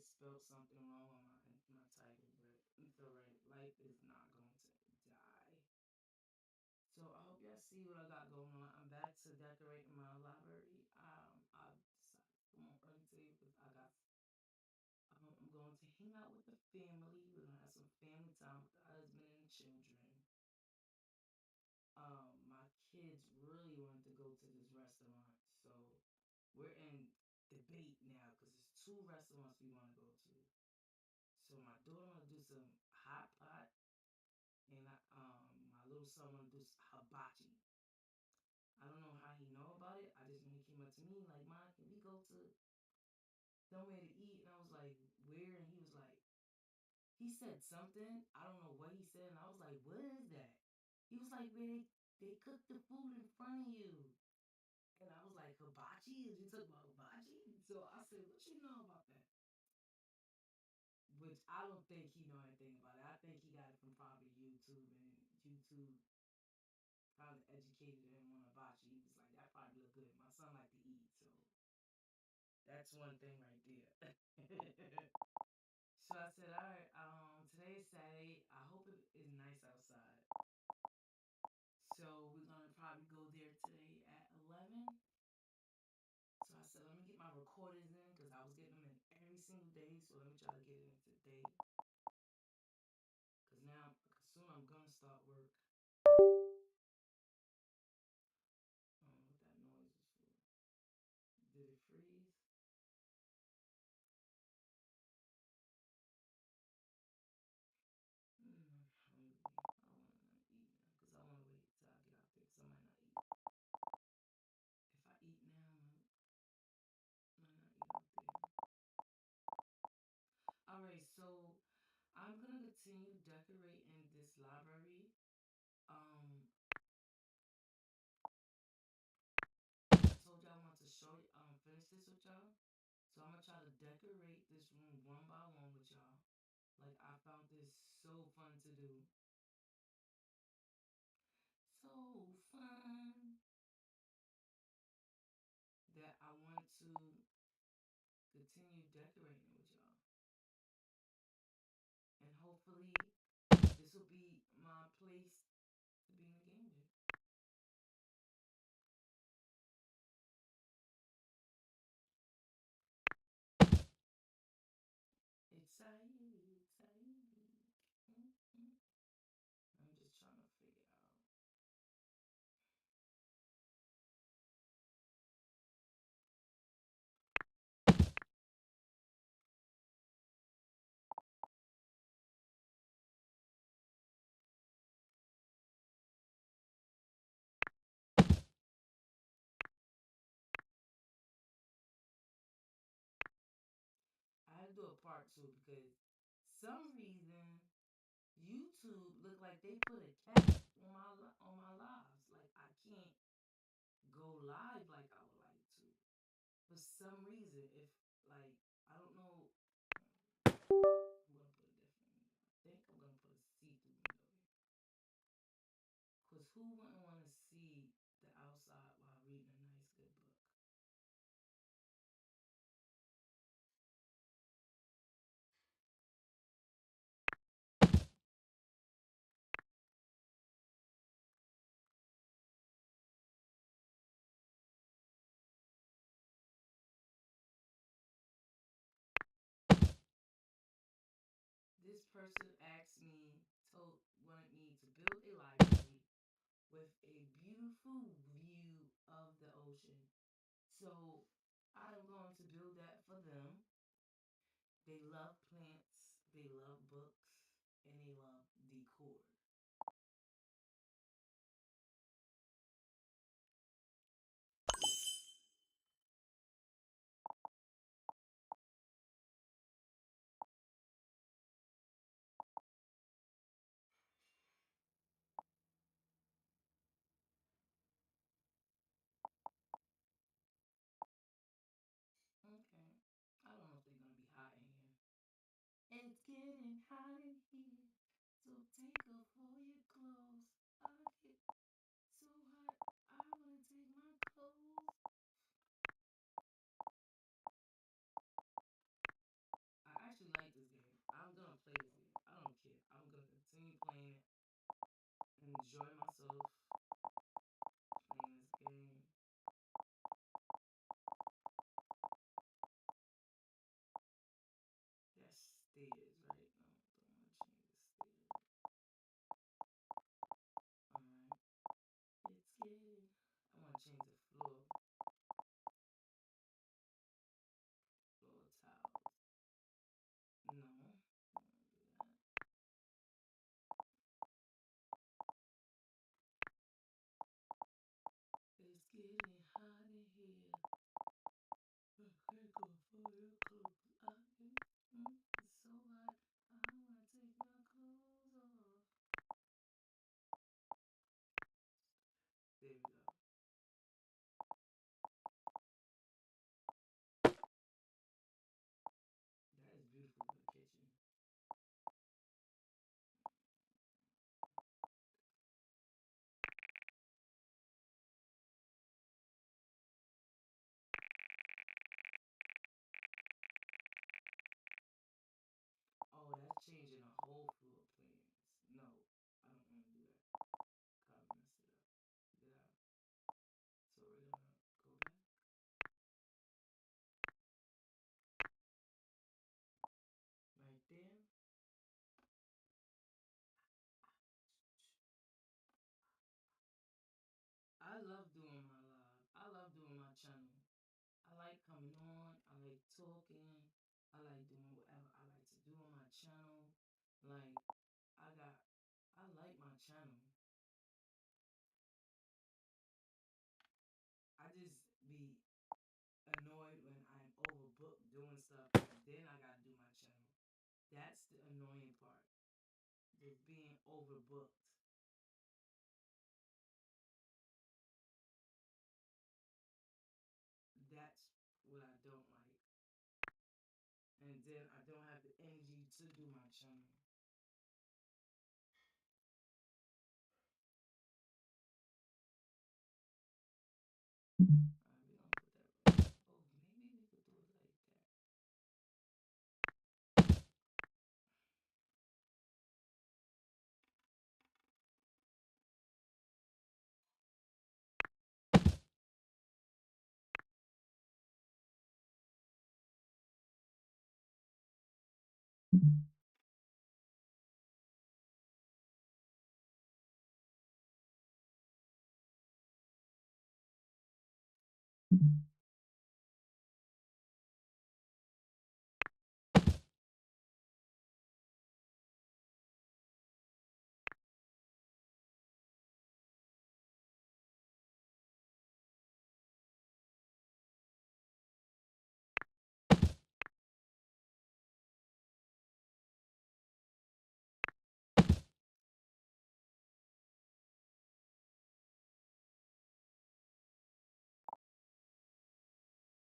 just spelled something wrong on my title, but it's alright. Life is not going to die. So I hope y'all see what I got going on. I'm back to decorating my library. I decided to come on early today because I'm going to hang out with the family. We're gonna have some family time with the husband and the children. My kids really wanted to go to this restaurant, so we're in debate now because there's two restaurants we want to go to. So my daughter want to do some hot pot, and my little son want to do hibachi. I don't know how he know about it. I just know he came up to me like, "Mom, can we go to somewhere to eat?" And I was like, "Where?" And he was like, he said something. I don't know what he said, and I was like, "What is that?" He was like, "Where they cook the food in front of you." And I was like, "Hibachi? Is you talking about hibachi?" So I said, "What you know about that?" Which I don't think he know anything about it. I think he got it from probably YouTube, and YouTube probably educated him on hibachi. He was like, "That probably look good." My son like to eat, so that's one thing right there. So I said, "All right, today is Saturday. I hope it is nice outside." So we're gonna probably go there today at 11. So I said, let me get my recordings in because I was getting them in every single day. So let me try to get it in today. Because now, soon I'm gonna start work. I don't know what that noise is for. Did it freeze? I'm hungry. I want to eat now because I want to wait till I get out there because I might not eat. If I eat now, I might not eat out there. All right, so I'm gonna continue decorating this library. I told y'all I want to show you, finish this with y'all. So I'm gonna try to decorate this room one by one with y'all. Like I found this so fun to do. So fun that I want to continue decorating with y'all. And hopefully this will be my place to be in the game day. Excited, excited. Mm-hmm. I'm just trying to figure out. I had to do a part two because some reason YouTube looked like they put a cap on my lives. Like I can't go live like I would like to. For some reason, if like I don't know, I'm gonna put a different window. I think I'm gonna put a see-through window here. Cause who wouldn't want to see the outside while reading a nice good book? This person asked me, wanted me to build a library with a beautiful view of the ocean. So I'm going to build that for them. They love plants, they love books, and they love decor. Okay. I don't know if they're gonna be hot in here. It's getting hot in here, so take off all your clothes. I get so hot, I wanna take my clothes. enjoy myself playing this game. That's stairs, right? No, don't want to change the stairs. Alright. It's getting. I want to change the floor. Floor tiles. No. I don't want to do that. It's getting hot in here. I can't go for your clothes. It's so hot. I want to take my clothes off. There we go. That is beautiful for the kitchen. Oh, that's changing the whole floor plans. No, I don't want to do that. Probably mess it up. Get out. So we're gonna go back. Right there. I love doing my live. I love doing my channel. I like coming on. I like talking. I like doing whatever I like to do on my channel. Like, I like my channel. I just be annoyed when I'm overbooked doing stuff and then I gotta do my channel. That's the annoying part. Just being overbooked. That's what I don't like. And then I don't have the energy to do my channel. We gonna put that right. Oh, maybe we could do it like that.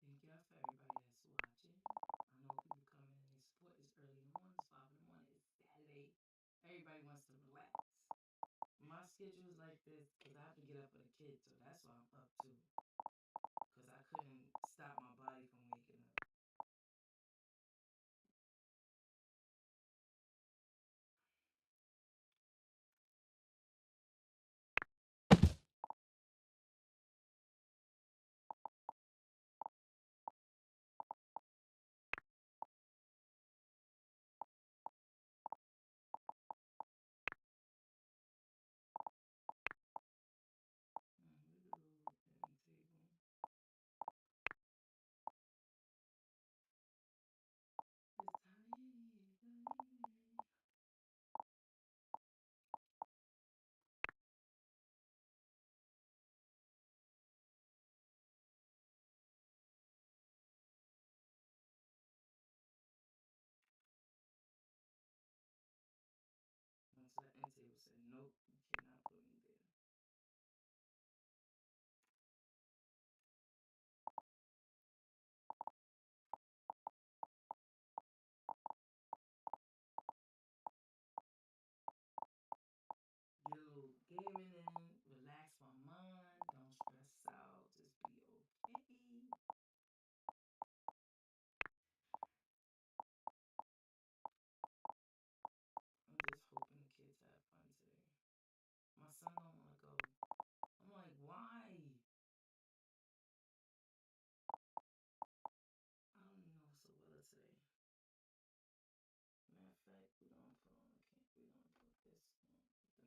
Thank y'all for everybody that's watching. I know people come in and they support. It's early in the morning. It's 5 in the morning. It's Saturday. Everybody wants to relax. My schedule is like this because I have to get up for the kids, so that's why I'm up too. Because I couldn't stop my body from waking up. We could go the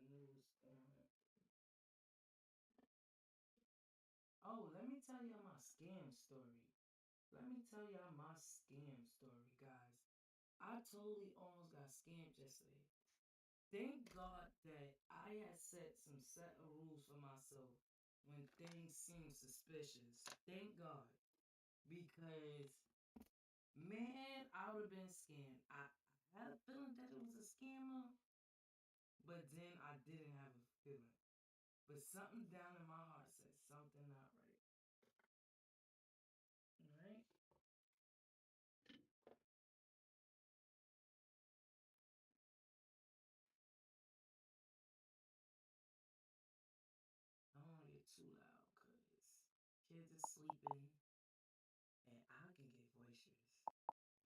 news on. Oh, let me tell y'all my scam story. Let me tell y'all my scam story, guys. I totally almost got scammed yesterday. Thank God that I had set some set of rules for myself when things seem suspicious. Thank God. Because, man, I would have been scammed. I had a feeling that it was a scammer, but then I didn't have a feeling. But something down in my heart said something not right. Alright? I don't want to get too loud because kids are sleeping and I can get boisterous.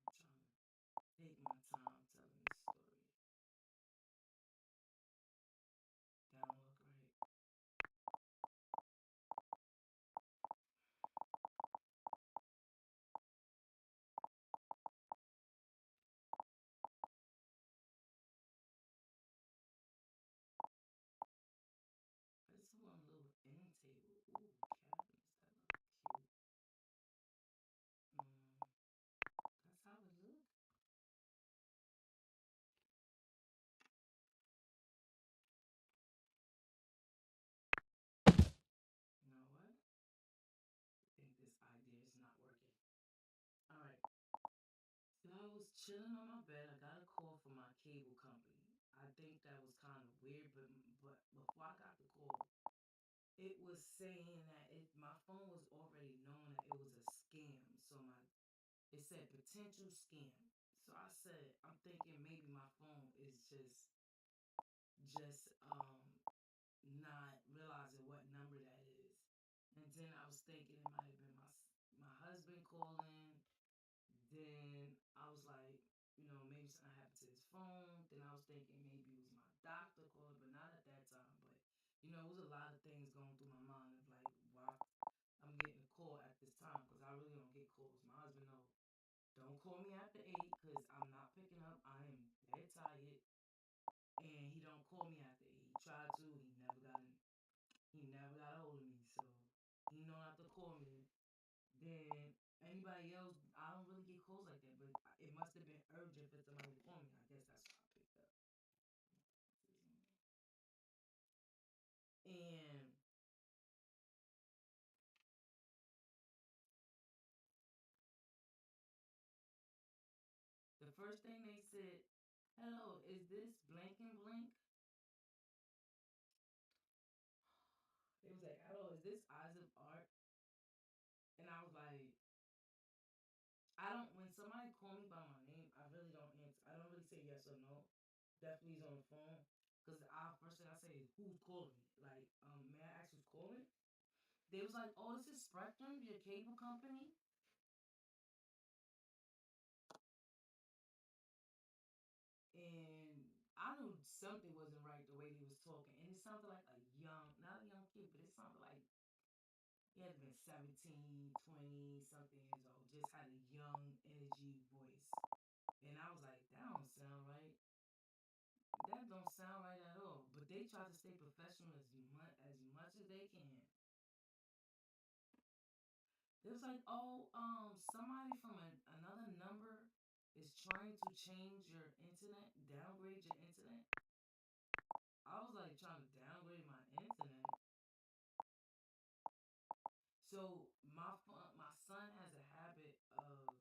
I'm trying to take my time telling this story. That don't look right. It's one little end table. Ooh, cabinets that look cute. Mm, that's how it look. You know what? I think this idea is not working. All right. So I was chilling on my bed. I got a call from my cable company. I think that was kind of weird, but before I got the call, it was saying that my phone was already knowing that it was a scam. So it said potential scam. So I said, I'm thinking maybe my phone is just not realizing what number that is. And then I was thinking it might have been my husband calling. Then I was like, maybe something happened to his phone. Then I was thinking maybe it was my doctor calling, but not at that time. But it was a lot of things going through my mind of like why I'm getting a call at this time because I really don't get calls. My husband knows. Don't call me after 8 because I'm not picking up. I am dead tired, and he don't call me after 8. He tried to. He never got a hold of me. So he know not to call me. Then anybody else, I don't really get calls like that. But it must have been urgent for somebody to call me. I guess that's why I picked up. And the first thing they said, "Hello, is this blank and blank?" It was like, "Hello, is this Eyes of Art?" And I was like, I don't. When somebody call me by my name, I really don't answer. I don't really say yes or no. Definitely is on the phone. Cause I first thing I say is who's calling me? Like, may I ask who's calling? They was like, oh, this is Spectrum, your cable company. And I knew something wasn't right the way he was talking. And it sounded like a young, not a young kid, but it sounded like he had been 17, 20, something years old. Just had a young energy voice. And I was like, that don't sound right. That don't sound right at all. But they try to stay professional as much as they can. It was like, oh, somebody from another number is trying to change your internet, downgrade your internet. I was like trying to downgrade my internet. So my son has a habit of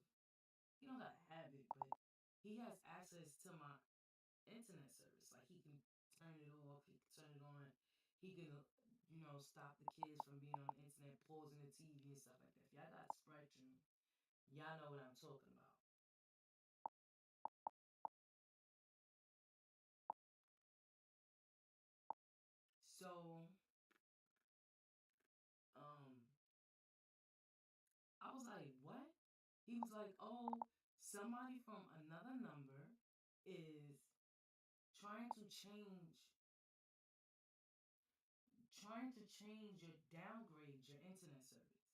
he don't got a habit, but he has access to my internet service. Like he can turn it off, he can turn it on. He can, stop the kids from being on the internet, pausing the TV and stuff like that. If y'all got Spectrum, y'all know what I'm talking about. So, um, I was like, what? He was like, oh, somebody from another number is trying to change, your downgrade your internet service.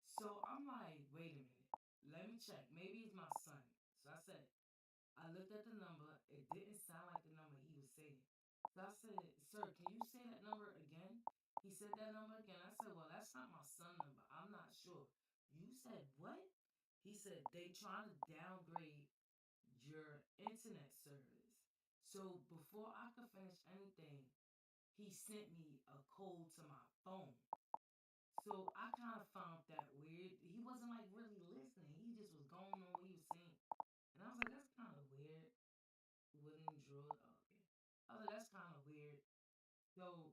So I'm like, wait a minute, let me check. Maybe it's my son. So I said, I looked at the number. It didn't sound like the number he was saying. So I said, "Sir, can you say that number again?" He said that number again. I said, "Well, that's not my son number. I'm not sure." You said what? He said they trying to downgrade your internet service. So before I could finish anything, he sent me a code to my phone. So I kind of found that weird. He wasn't like really listening. He just was going on what he was saying. And I was like, that's kind of weird. Wooden droid. Oh, okay. I was like, that's kind of weird. So,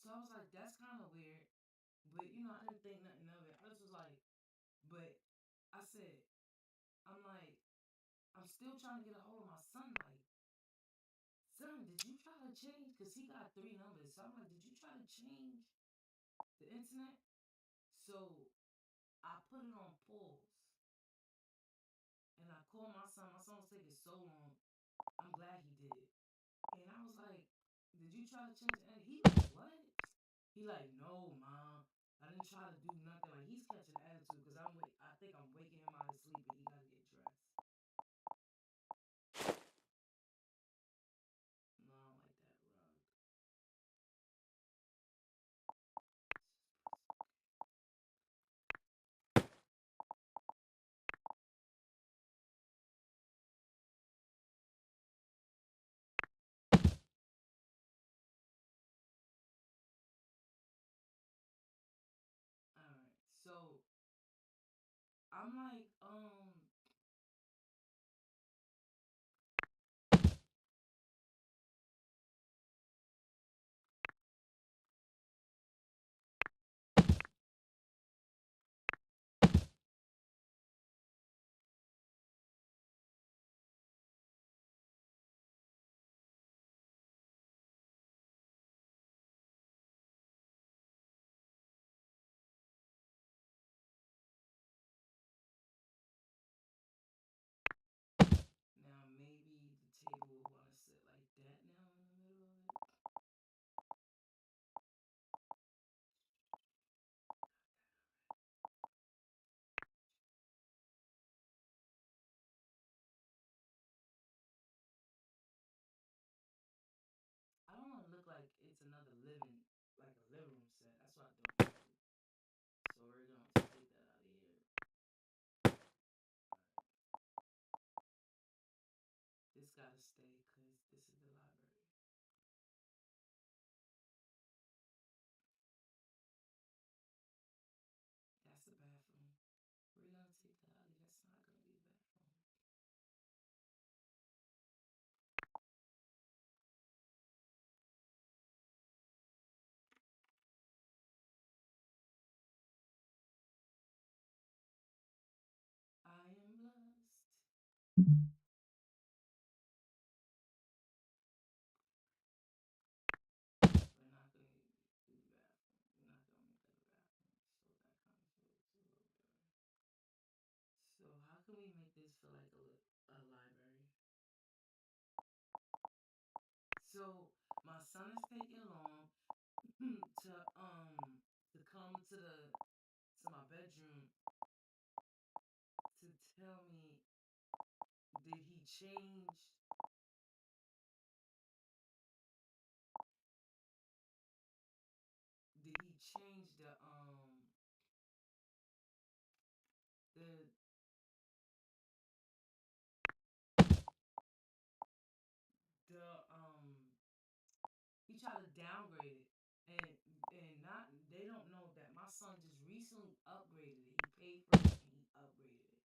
so I was like, that's kind of weird. But I didn't think nothing of it. I just was like, but I said, I'm like, I'm still trying to get a hold of my son. Like, son, did you try to change? Because he got three numbers. So I'm like, did you try to change the internet? So I put it on pause and I called my son. My son was taking so long. I'm glad he did. And I was like, did you try to change it? And he like, what? He like, no, mom. I didn't try to do nothing. Like he's catching attitude because I think I'm waking him out of sleep and he gotta get dressed. No, I don't like that rug. Alright. So I'm like, now maybe the table will want to sit like that now in the middle of it. I don't want to look like it's another like a living room set. That's what I don't want to do. So we're going to take that out of here. This gotta stay because this is the library. That's the bathroom. We're gonna take that out of here. That's not gonna be the bathroom. I am blessed. We're not gonna do the bathroom. We're not gonna make that a bathroom. So that kind of feels a little better. So how can we make this feel like a library? So my son is taking long to come to my bedroom to tell me, did he change the the he tried to downgrade it, and not they don't know that my son just recently upgraded it. He paid for it and he upgraded it.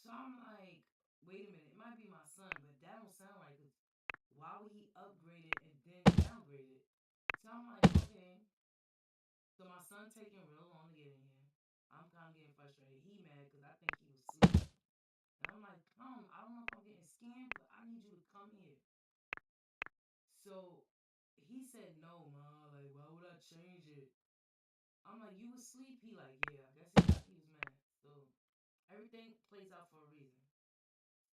So I'm like, wait a minute, it might be my son, but that don't sound right. Cause why would he upgrade it and then downgrade it? So I'm like, okay. So my son taking real long to get in here. I'm kind of getting frustrated. He mad because I think he was asleep. And I'm like, come, I don't know if I'm getting scammed, but I need you to come here. So he said, no, ma, like, why would I change it? I'm like, you asleep? He like, yeah, I guess he was mad. So everything plays out for a reason.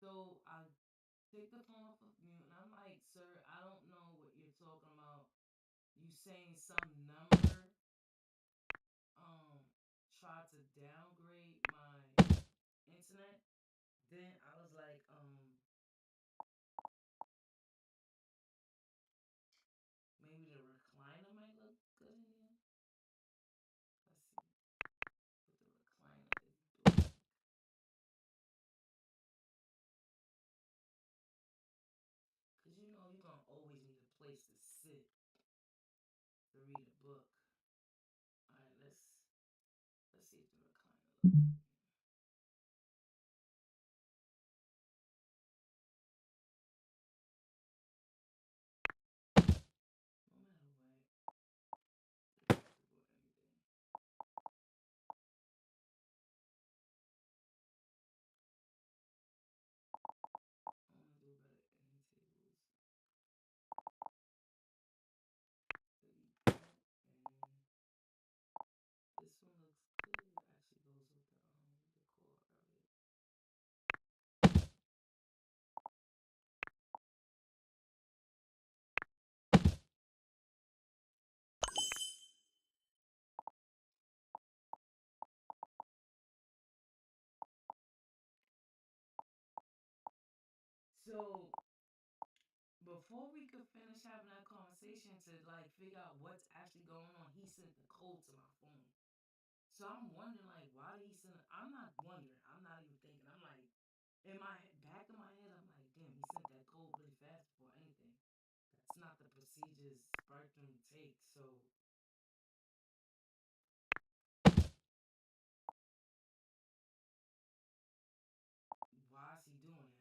So I take the phone off of mute and I'm like, sir, I don't know what you're talking about. you saying some number um tried to downgrade my internet. Then I was like, maybe the recliner might look good in here. Let's see what the recliner is doing. Cause you know you're gonna always need a place to sit to read a book. Alright, let's see if the recliner looks good. No matter what, it's comfortable anything. I wanna do better end tables. Delete that, and this one looks good. It actually goes with the core of it. So before we could finish having that conversation to like figure out what's actually going on, he sent the code to my phone. So I'm wondering like why did he send it? I'm not wondering. I'm not even thinking. I'm like in my back of my head, I'm like, damn, he sent that code really fast before anything. That's not the procedures Spectrum takes. So why is he doing that?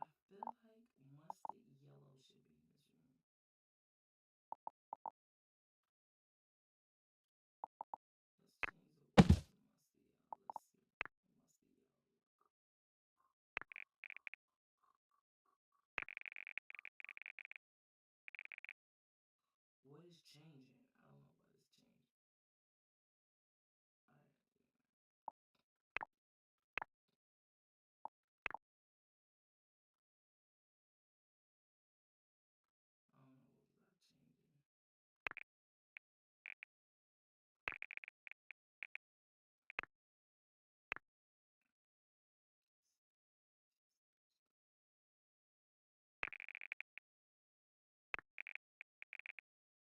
I feel like mustard yellow should be in this room. Let's change the wall to mustard yellow. Let's see. Mustard yellow. What is changing? I don't know what is changing. Alright. I don't know what we got changing. This one might be a hard one to design.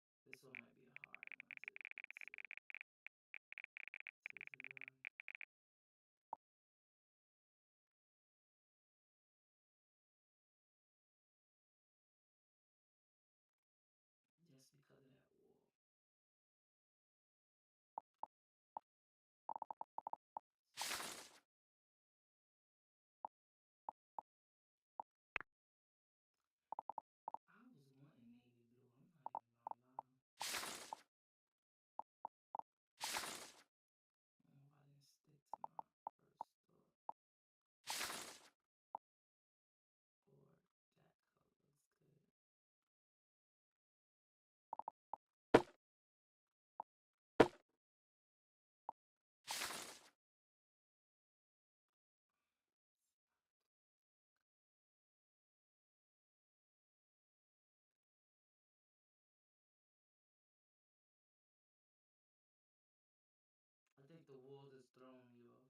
Just because of that wall. I was wanting navy blue. I'm not even gonna lie. I don't know why I didn't stick to my first thought. Or that color looks good. I think the wall is throwing me off.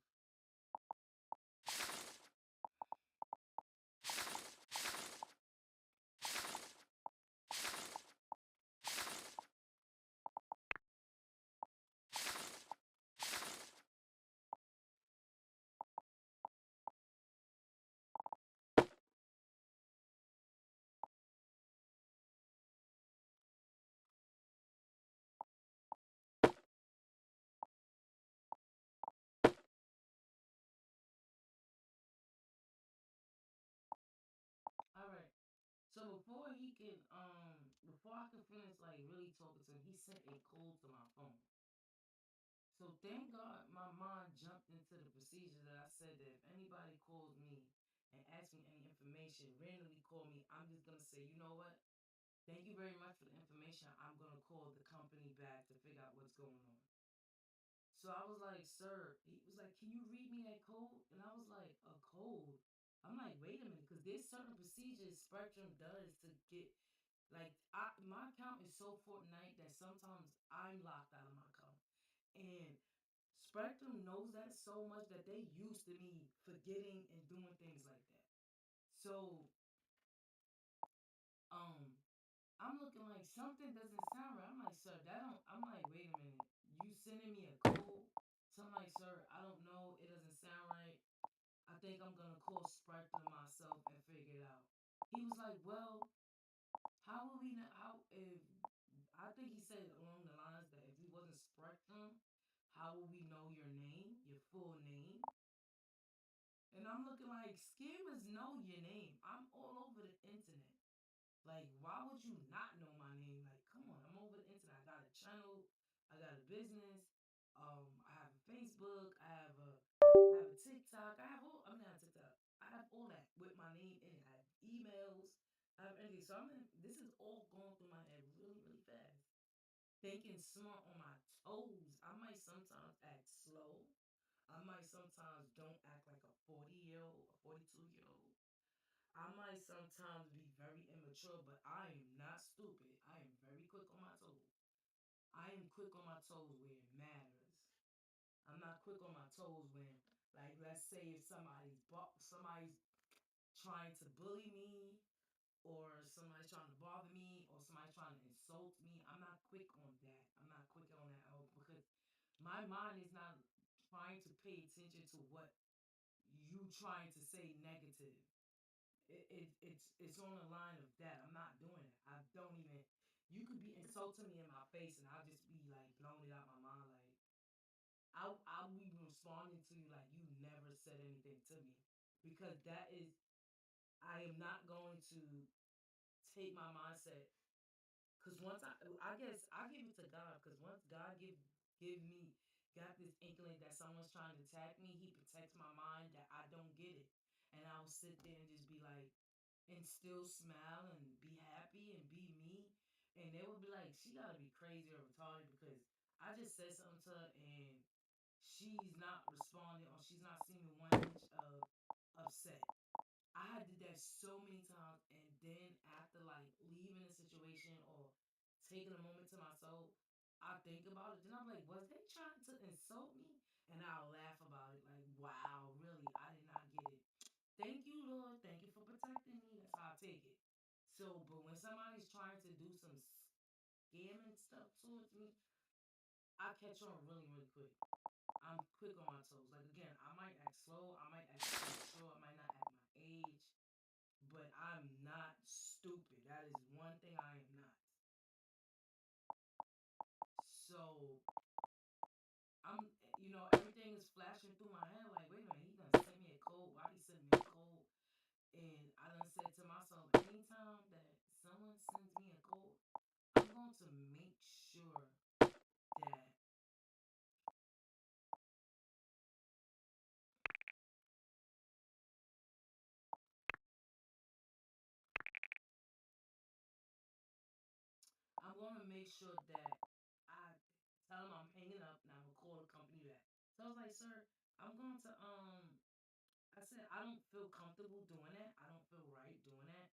Alright. So before I can finish like really talking to him, he sent a code to my phone. So thank God my mind jumped into the procedure that I said that if anybody calls me and asks me any information, randomly call me, I'm just gonna say, you know what? Thank you very much for the information. I'm gonna call the company back to figure out what's going on. So I was like, sir, he was like, can you read me that code? And I was like, a code? I'm like, wait a minute, because there's certain procedures Spectrum does to get, like, my account is so Fortnite that sometimes I'm locked out of my account. And Spectrum knows that so much that they used to me forgetting and doing things like that. So, um, I'm looking like something doesn't sound right. I'm like, sir, that don't. I'm like, wait a minute. You sending me a code? So I'm like, sir, I don't know. It doesn't sound right. I think I'm gonna call Spectrum myself and figure it out. He was like, well, how will we know? How if I think he said along the lines that if we wasn't Spectrum, how will we know your name, your full name? And I'm looking like scammers know your name. I'm all over the internet. Like, why would you not know my name? Like, come on, I'm over the internet. I got a channel, I got a business, I have a Facebook, I have a TikTok, I have all I'm not TikTok. I have all that with my name in it. I have emails, I have everything. So this is all going through my head really, really fast. Thinking smart on my toes. I might sometimes act slow. I might sometimes don't act like a 40-year-old, a 42-year-old. I might sometimes be very immature, but I am not stupid. I am very quick on my toes. I am quick on my toes where it matters. I'm not quick on my toes when, like, let's say if somebody's trying to bully me, or somebody's trying to bother me, or somebody's trying to insult me. I'm not quick on that. I'm not quick on that at all because my mind is not trying to pay attention to what you trying to say negative. It's on the line of that. I'm not doing it. I don't even. You could be insulting me in my face, and I'll just be like blowing it out my mind. Like I'll be responding to you like you never said anything to me because that is. I am not going to take my mindset because once I guess I give it to God because once God give me got this inkling that someone's trying to attack me, He protects my mind that I don't get it, and I will sit there and just be like, and still smile and be happy and be me. And they would be like, she gotta be crazy or retarded because I just said something to her and she's not responding or she's not seeming 1 inch of upset. I did that so many times, and then after like leaving a situation or taking a moment to myself, I think about it. Then I'm like, was they trying to insult me? And I'll laugh about it, like, wow, really, I did not get it. Thank you, Lord. Thank you for protecting me. That's how I take it. So, but when somebody's trying to do some scamming stuff towards me, I catch on really, really quick. I'm quick on my toes. Like again, I might act slow, I might act immature, I might not act my age, but I'm not stupid. That is one thing I am not. So everything is flashing through my head. Like, wait a minute, he done sent me a code. Why he sent me a code? And I done said to myself, anytime that someone sends me a code, I'm going to make sure that I tell them I'm hanging up and I'm gonna call the company back. So I was like, sir, I'm going to I said I don't feel comfortable doing that. I don't feel right doing that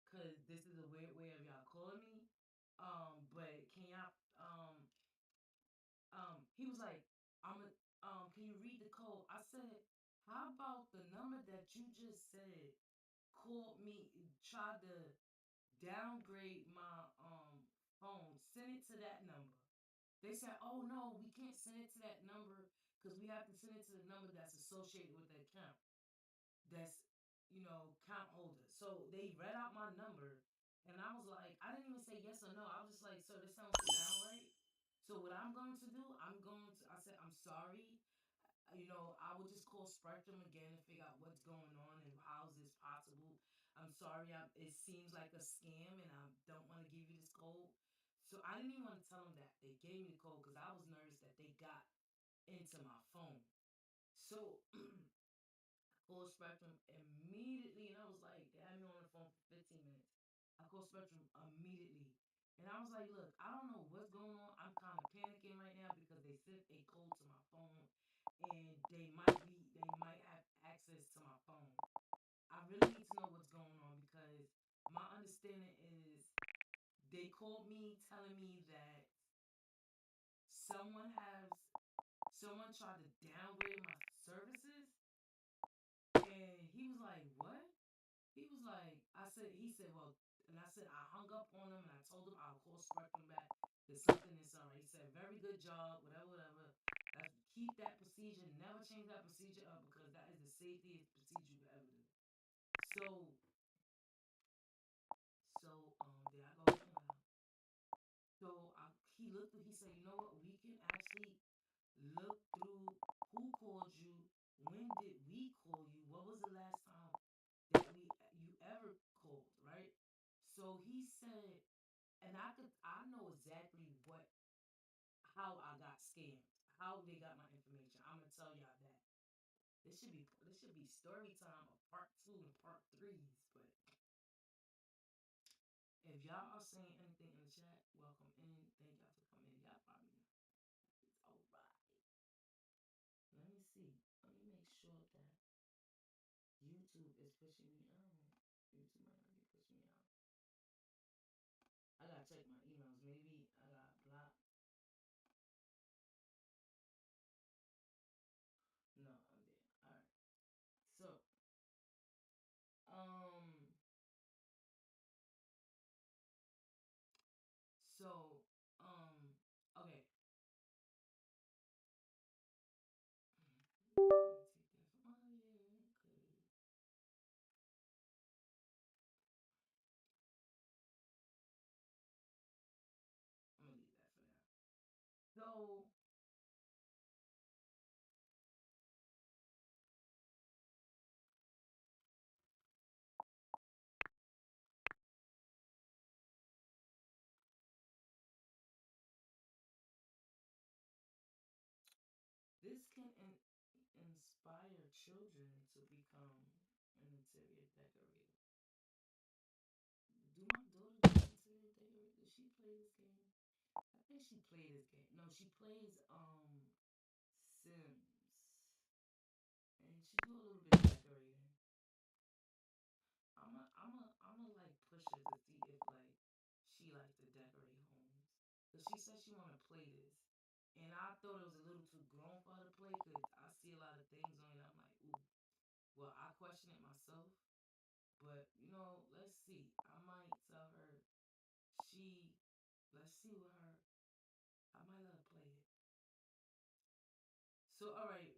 because this is a weird way of y'all calling me. But can y'all he was like, can you read the code? I said, how about the number that you just said called me, tried to downgrade my phone, send it to that number. They said, oh no, we can't send it to that number because we have to send it to the number that's associated with the account. That's, count holder. So they read out my number and I was like, I didn't even say yes or no. I was just like, sir, this sounds sound right. So what I'm going to do, I said, I'm sorry. I would just call Spectrum again and figure out what's going on and how is this possible. I'm sorry, it seems like a scam and I don't want to give you this code. So I didn't even want to tell them that. They gave me the code because I was nervous that they got into my phone. So called Spectrum immediately, and I was like, they had me on the phone for 15 minutes. I called Spectrum immediately, and I was like, look, I don't know what's going on. I'm kind of panicking right now because they sent a code to my really need to know what's going on because my understanding is they called me telling me that someone has someone tried to downgrade my services, and he was like, "What?" He was like, he said, well, and I said, I hung up on him and I told him I'll call Spectrum back. There's something is alright. He said, very good job, whatever, whatever. Keep that procedure, never change that procedure up because that is the safest procedure you could ever do. So, there I go again now. He looked, he said, you know what, we can actually look through who called you, when did we call you, what was the last time that you ever called, right? So he said, and I know exactly how I got scammed, how they got my information. I'm gonna tell y'all that. This should be story time of part two and part threes. But if y'all are saying anything in the chat, welcome in. Thank y'all for coming in. Y'all probably it's all right. Let me see. Let me make sure that YouTube is pushing me out. YouTube might not be pushing me out. I gotta check my emails. Maybe I got blocked. No, I'm there. All right. So, um, so, okay. Let me take that from here. I'm gonna leave that for now. So, this can inspire children to become an interior decorator. Do my daughter do interior decorator? Does she play this game? I think she played this game. No, she plays Sims, and she do a little bit of decorating. I'm a like push her to see if like she likes to decorate homes. Cause she said she wanna play this, and I thought it was a little too grown for her to play. Cause I see a lot of things on it. I'm like, ooh. Well, I question it myself, but let's see. I might tell her she. Let's see what her. I might let her play it. So all right.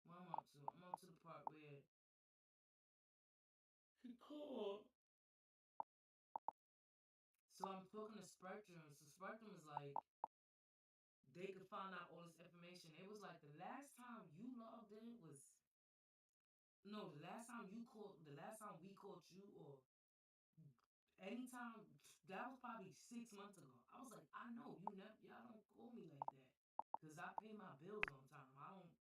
What I'm up to? I'm up to the part where she called. So I'm talking to Spectrum. So Spectrum is like, they could find out all this information. It was like the last time you logged in was no, the last time you called, the last time we called you, or anytime that was probably 6 months ago. I was like, I know you never, y'all don't call me like that, cause I pay my bills on time. I don't.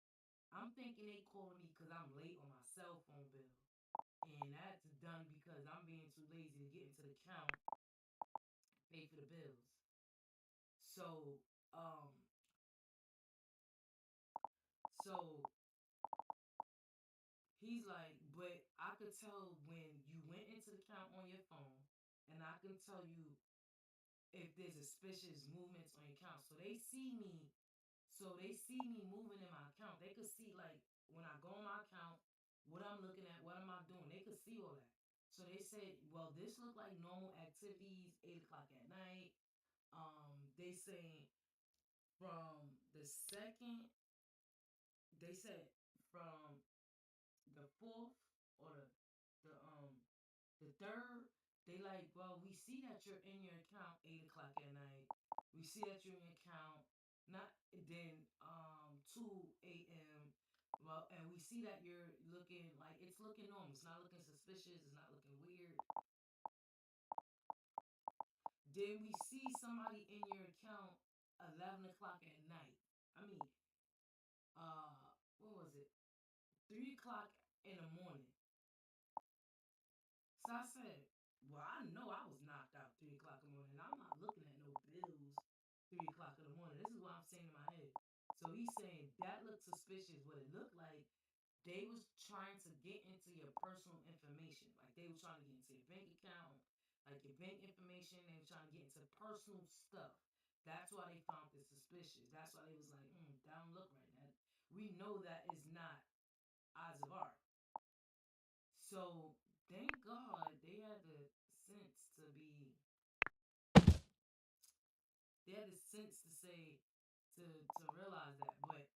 I'm thinking they calling me cause I'm late on my cell phone bill, and that's done because I'm being too lazy to get into the account, pay for the bills. So, so he's like, but I could tell when you went into the account on your phone, and I can tell you if there's suspicious movements on your account. So they see me. So they see me moving in my account. They could see like when I go on my account, what I'm looking at, what am I doing. They could see all that. So they said, well, this look like normal activities, 8 o'clock at night. They say from the second, they said from the fourth or the third, they like, well, we see that you're in your account 8 o'clock at night. We see that you're in your account not then 2 a.m. Well, and we see that you're looking like it's looking normal. It's not looking suspicious. It's not looking weird. Then we see somebody in your account 11 o'clock at night. I mean, what was it? 3 o'clock in the morning. So I said, well, I know I was knocked out 3 o'clock in the morning. I'm not looking at no bills 3 o'clock in the morning. This is what I'm saying in my head. So he's saying that looked suspicious. What it looked like, they was trying to get into your personal information. Like they were trying to get into your bank account, like your bank information. They were trying to get into personal stuff. That's why they found it suspicious. That's why they was like, that don't look right. That we know that is not odds of art. So thank God they had the sense to be. They had the sense to say to realize that, but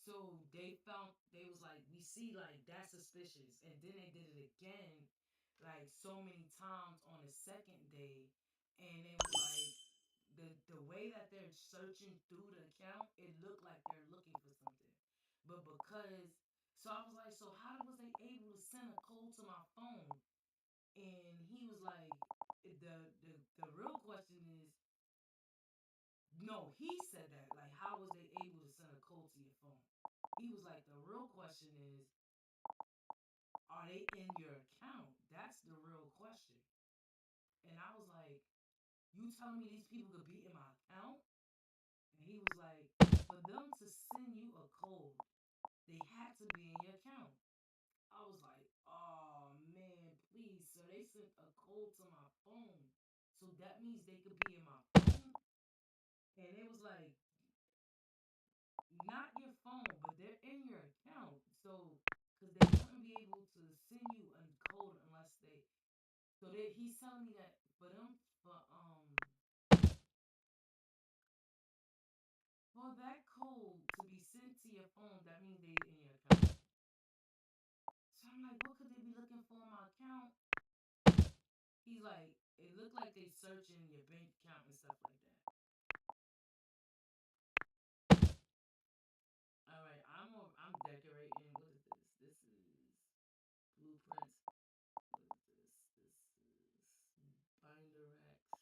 so they found they was like, we see like that's suspicious, and then they did it again, like so many times on the second day, and it was like the way that they're searching through the account, it looked like they're looking for something, but because so I was like, so how was they able to send a code to my phone? And he was like, the real question is, no, he said that. Like, how was they able to send a code to your phone? He was like, the real question is, are they in your account? That's the real question. And I was like, you telling me these people could be in my account? And he was like, for them to send you a code, they had to be in your account. I was like, oh man, please. So they sent a code to my phone. So that means they could be in my phone. And it was like, not your phone, but they're in your account. So, because they wouldn't be able to send you a code unless they. So he's telling me that for that code to be sent to your phone, that means they in your account. So I'm like, what could they be looking for in my account? He's like, it looked like they searching your bank account and stuff like that. All right, I'm decorating. What is this? This is blueprints. What is this? This is binder racks.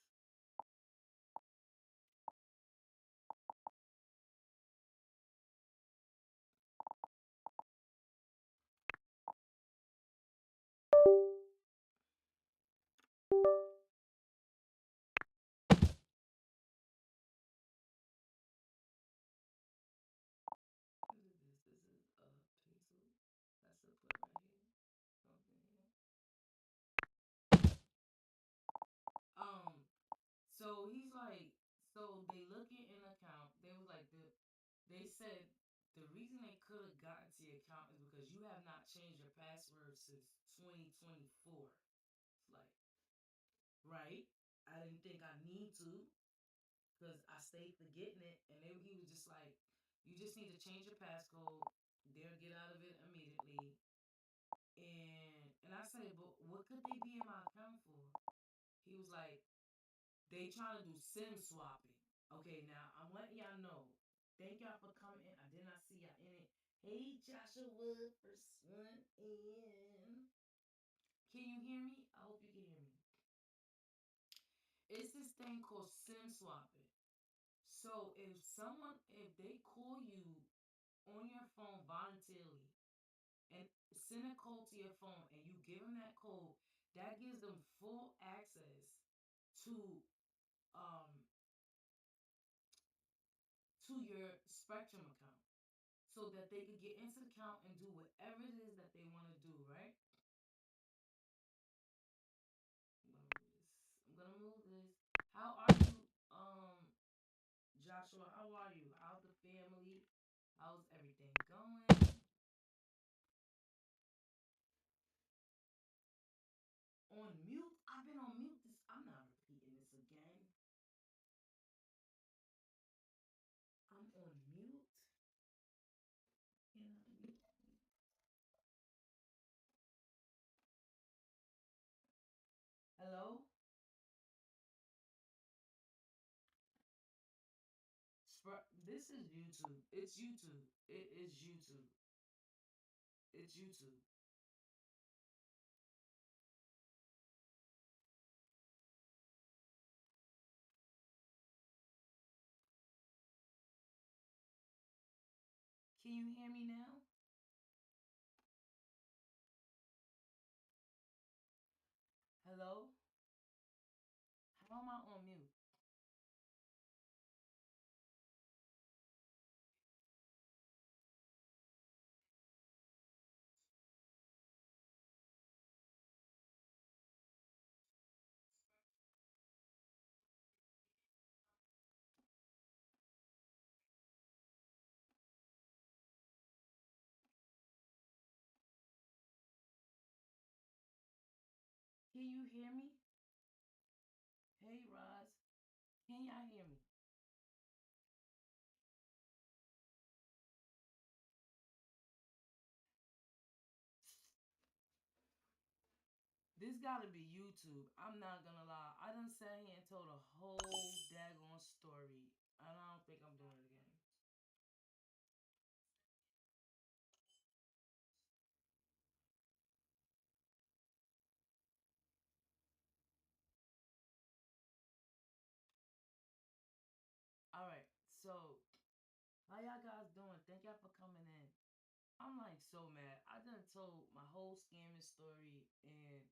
What is this? This is a pencil. That's a put right here. Something here. Um. So he's like, so they looking in account. They was like They said the reason they could have gotten to your account is because you have not changed your password since 2024. It's like, right? I didn't think I need to because I stayed forgetting it. And he was just like, you just need to change your passcode. They'll get out of it immediately. And I said, but what could they be in my account for? He was like, they trying to do SIM swapping. Okay, now I'm letting y'all know. Thank y'all for coming in. I did not see y'all in it. Hey, Joshua, first one in. Can you hear me? I hope you can hear me. It's this thing called SIM swapping. So if they call you on your phone voluntarily and send a code to your phone and you give them that code, that gives them full access to um your Spectrum account so that they could get into the account and do whatever it is that they want to do, right? I'm gonna move this. How are you, Joshua? How are you? How's the family? How's everything going? On mute? I've been on mute. I'm not repeating this again. I'm on mute. Yeah. Hello? This is YouTube. It's YouTube. It is YouTube. It's YouTube. Can you hear me now? Hello? How am I on mute? Can you hear me? Hey, Roz. Can y'all hear me? This gotta be YouTube. I'm not gonna lie. I done sat here and told a whole daggone story. And I don't think I'm doing it again. Alright, so how y'all guys doing? Thank y'all for coming in. I'm like so mad. I done told my whole scamming story and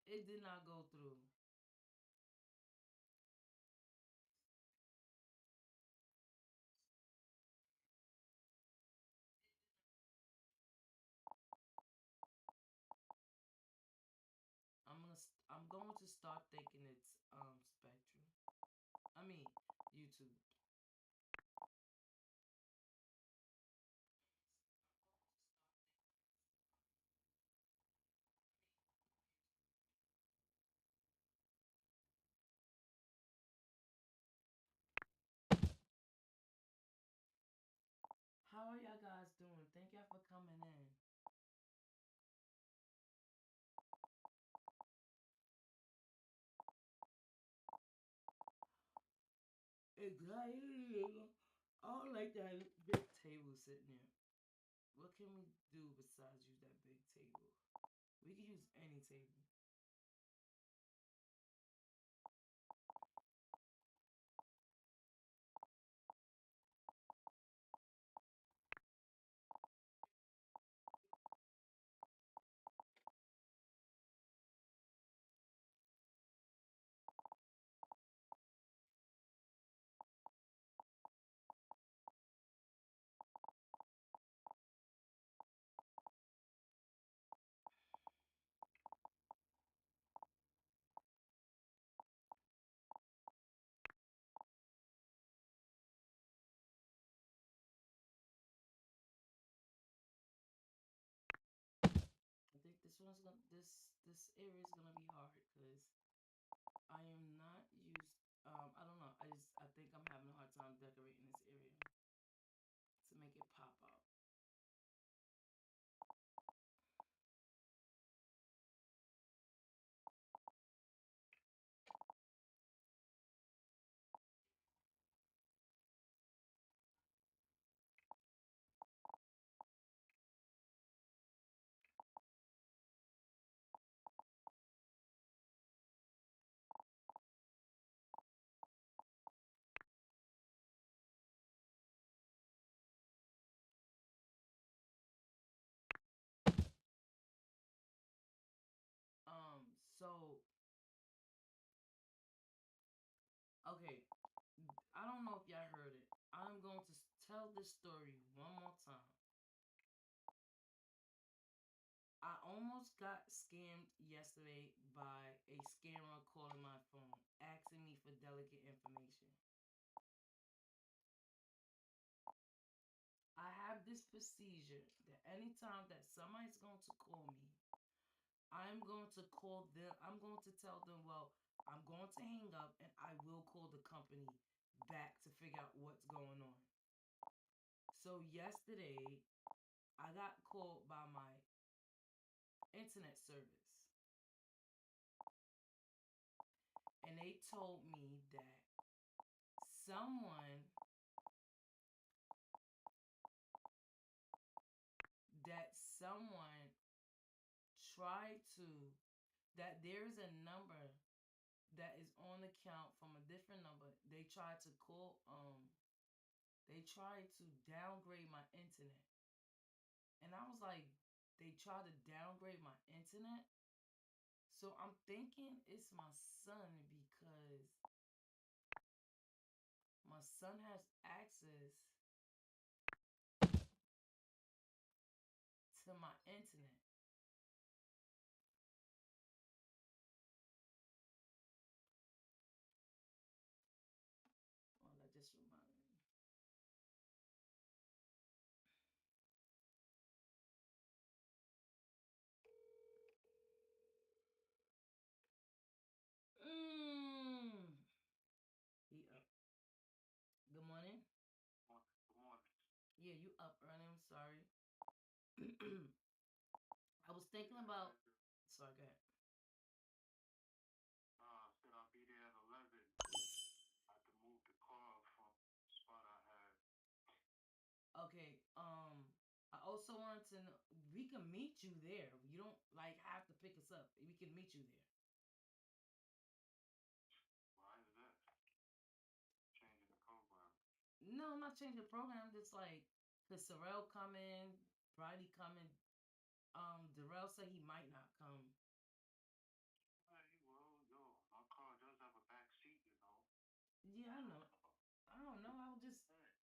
it did not go through. I'm going to start thinking it's Spectrum. I mean YouTube. How are y'all guys doing? Thank y'all for coming in. Exactly. I don't like that big table sitting there. What can we do besides use that big table? We can use any table. I think this area is gonna be hard because I am not used. I don't know. I think I'm having a hard time decorating this area to make it pop out. So okay, I don't know if y'all heard it. I'm going to tell this story one more time. I almost got scammed yesterday by a scammer calling my phone, asking me for delicate information. I have this procedure that anytime that somebody's going to call me, I'm going to call them. I'm going to tell them, well, I'm going to hang up and I will call the company back to figure out what's going on. So yesterday, I got called by my internet service and they told me someone someone tried to that there's a number that is on account from a different number. They tried to call they tried to downgrade my internet. And I was like, they tried to downgrade my internet? So I'm thinking it's my son because my son has access to my internet. Well, that just reminded me. Yeah, you up early. I'm sorry. I was thinking about. Sorry, go ahead. Said I'll be there at 11. I had to move the car from the spot I had. Okay. I also wanted to know we can meet you there. You don't like have to pick us up. We can meet you there. Why is that? Changing the program. No, I'm not changing the program. Just like cause Sorrel coming, Bridie coming. Darrell said he might not come. Hey, well, yo, my car does have a back seat, you know. Yeah, I know. I don't know. I'll just. Hey,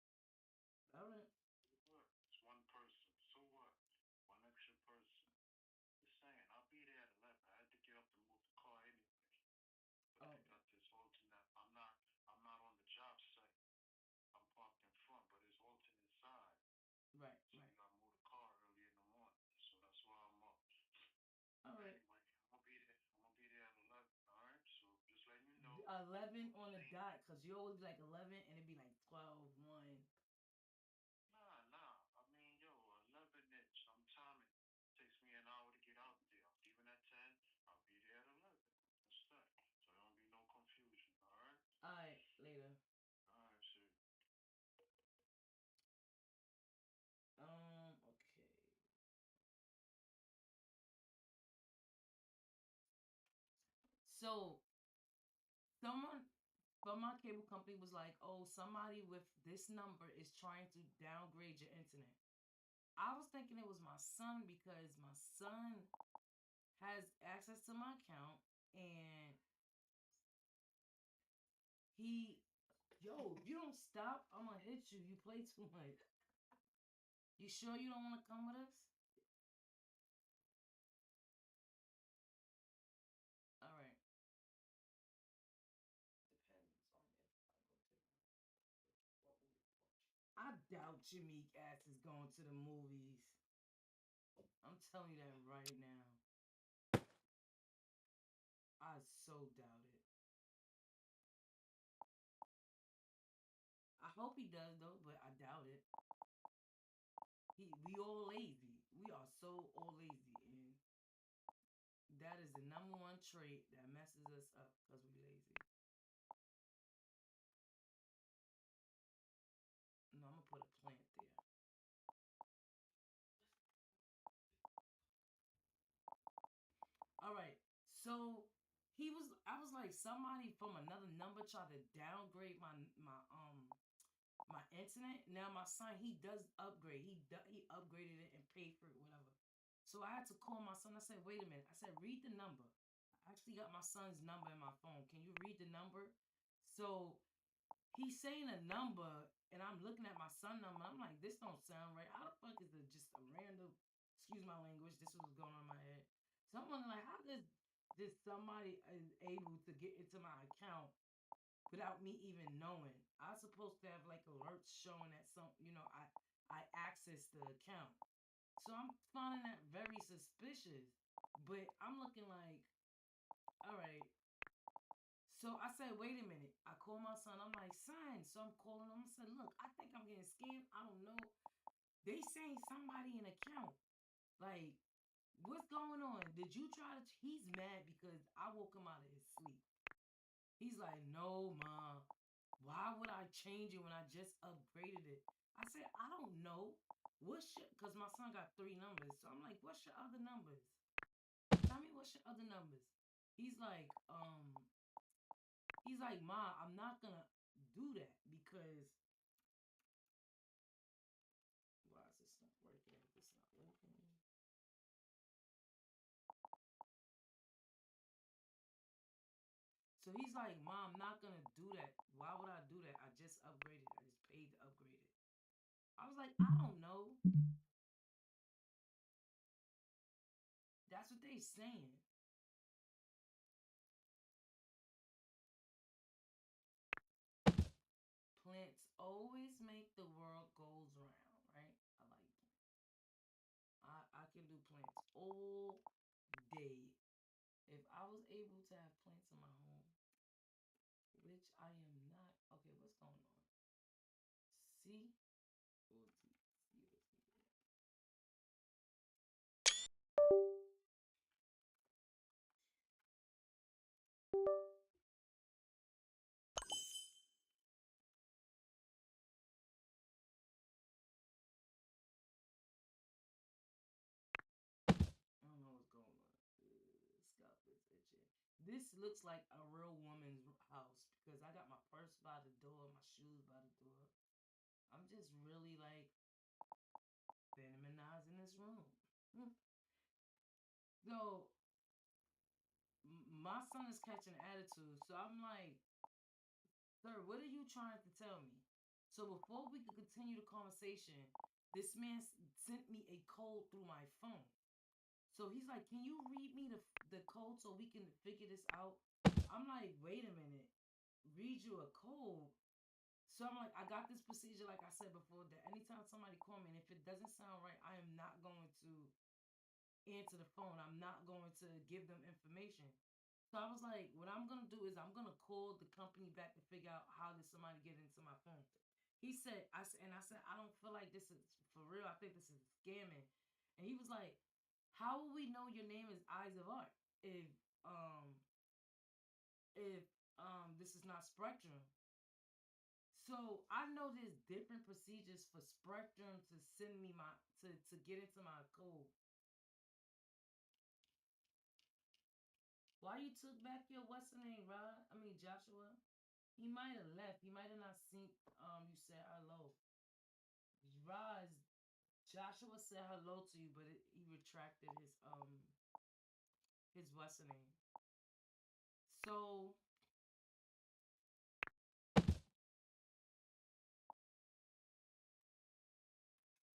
All right. what? It's one person. So what? One extra person. Just saying, I'll be there at 11. I had to get up to move the car anyway. But Oh, they got this alternate. I'm not on the job site. I'm parked in front, but it's alternate side. right, So right. you gotta move the car early in the morning. So that's why I'm up. All right. Anyway, I'm gonna be there. I'm gonna be there at 11. All right. So just letting you know. 11 I'm on the saying, dot because you always be like 11 and it'd be like 12, 1. nah. I mean, yo, 11 inch. I'm timing. Takes me an hour to get out there. Even at 10, I'll be there at 11. That's that. So there don't be no confusion. All right. All right, later. All right. Shit. Okay. So someone from my cable company was like, "Oh, somebody with this number is trying to downgrade your internet." I was thinking it was my son because my son has access to my account and he, yo, if you don't stop, I'm gonna hit you. You play too much. You sure you don't want to come with us? All right. Depends on if I go to what movie to watch. I doubt Jimmy ass is going to the movies. I'm telling you that right now. I so doubt it. I hope he does though, but I doubt it. We all lazy. We are so all lazy, and that is the number one trait that messes us up because we lazy. No, I'm gonna put a plant there. All right. So I was like, somebody from another number tried to downgrade my internet. Now my son, he does upgrade. He upgraded it and paid for it, whatever. So I had to call my son. I said, wait a minute. I said, read the number. I actually got my son's number in my phone. Can you read the number? So he's saying a number, and I'm looking at my son number. I'm like, this don't sound right. How the fuck is it just a random? Excuse my language. This was going on in my head. So I'm wondering, like, how does this somebody is able to get into my account without me even knowing? I'm supposed to have like alerts showing that I access the account. So I'm finding that very suspicious. But I'm looking like, all right. So I said, wait a minute. I call my son. I'm like, son. So I'm calling him. I said, look, I think I'm getting scammed. I don't know. They saying somebody in account. Like, what's going on? Did you try to? He's mad because I woke him out of his sleep. He's like, no, ma. Why would I change it when I just upgraded it? I said, I don't know. What's your, because my son got 3 numbers. So I'm like, what's your other numbers? Tell me what's your other numbers. He's like, ma, I'm not gonna do that because why is this not working? It's not working. So he's like, Mom, I'm not gonna do that. Why would I do that? I just upgraded. I just paid to upgrade it. I was like, I don't know. That's what they saying. Plants always make the world goes round, right? I like plants. I can do plants all day. If I was able to have plants in my home, which I am not. Okay, what's going on? See? This looks like a real woman's house because I got my purse by the door, my shoes by the door. I'm just really like feminizing this room. So my son is catching attitude, so I'm like, sir, what are you trying to tell me? So before we could continue the conversation, this man sent me a code through my phone. So he's like, can you read me the code so we can figure this out? I'm like, wait a minute, read you a code. So I'm like, I got this procedure, like I said before, that anytime somebody call me, and if it doesn't sound right, I am not going to answer the phone. I'm not going to give them information. So I was like, what I'm gonna do is I'm gonna call the company back to figure out how did somebody get into my phone. He said, I said, I don't feel like this is for real. I think this is scamming. And he was like, how will we know your name is Eyes of Art if um if this is not Spectrum? So I know there's different procedures for Spectrum to send me my to get into my code. Why you took back your what's the name, Rod? I mean Joshua. He might have left. He might have not seen you said hello. Rod, Joshua said hello to you, but he retracted his what's the name. So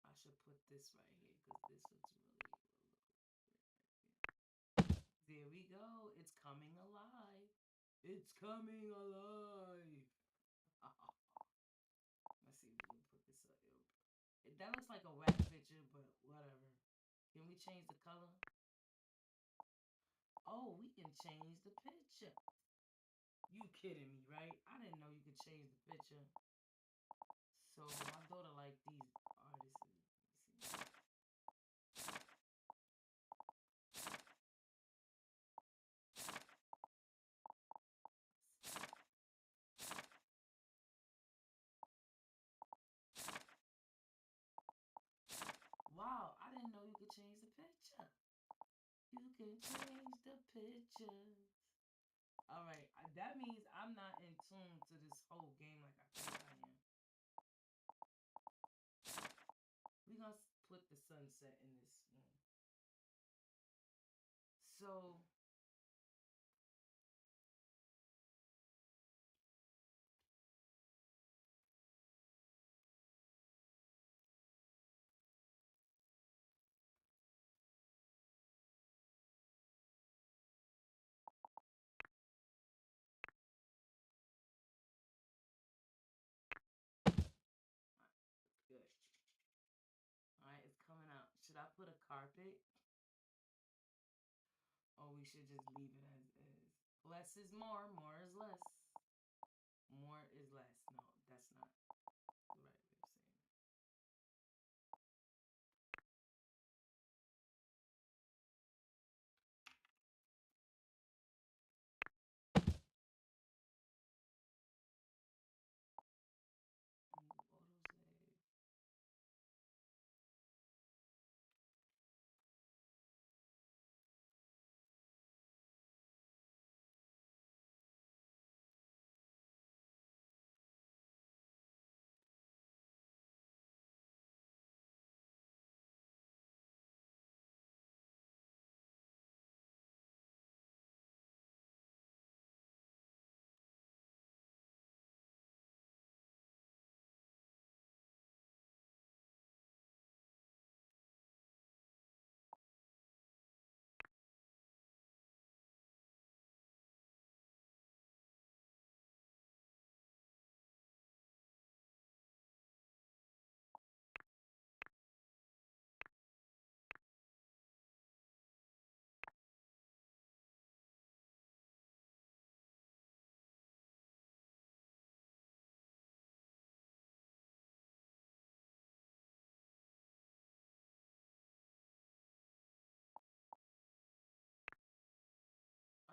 I should put this right here because this looks really there we go. It's coming alive. It's coming alive. Let's see if we can put this up. That looks like a whack picture, but whatever. Can we change the color? Oh, we can change the picture. You kidding me, right? I didn't know you could change the picture. So my daughter like these artists. Let me see. Wow, I didn't know you could change the picture. You can change the pictures. All right, that means I'm not in tune to this whole game like I think I am. We're gonna put the sunset in this one. So good. All right, it's coming out. Should I put a carpet? Or we should just leave it as is? Less is more, more is less. More is less. No, that's not the right way of saying it.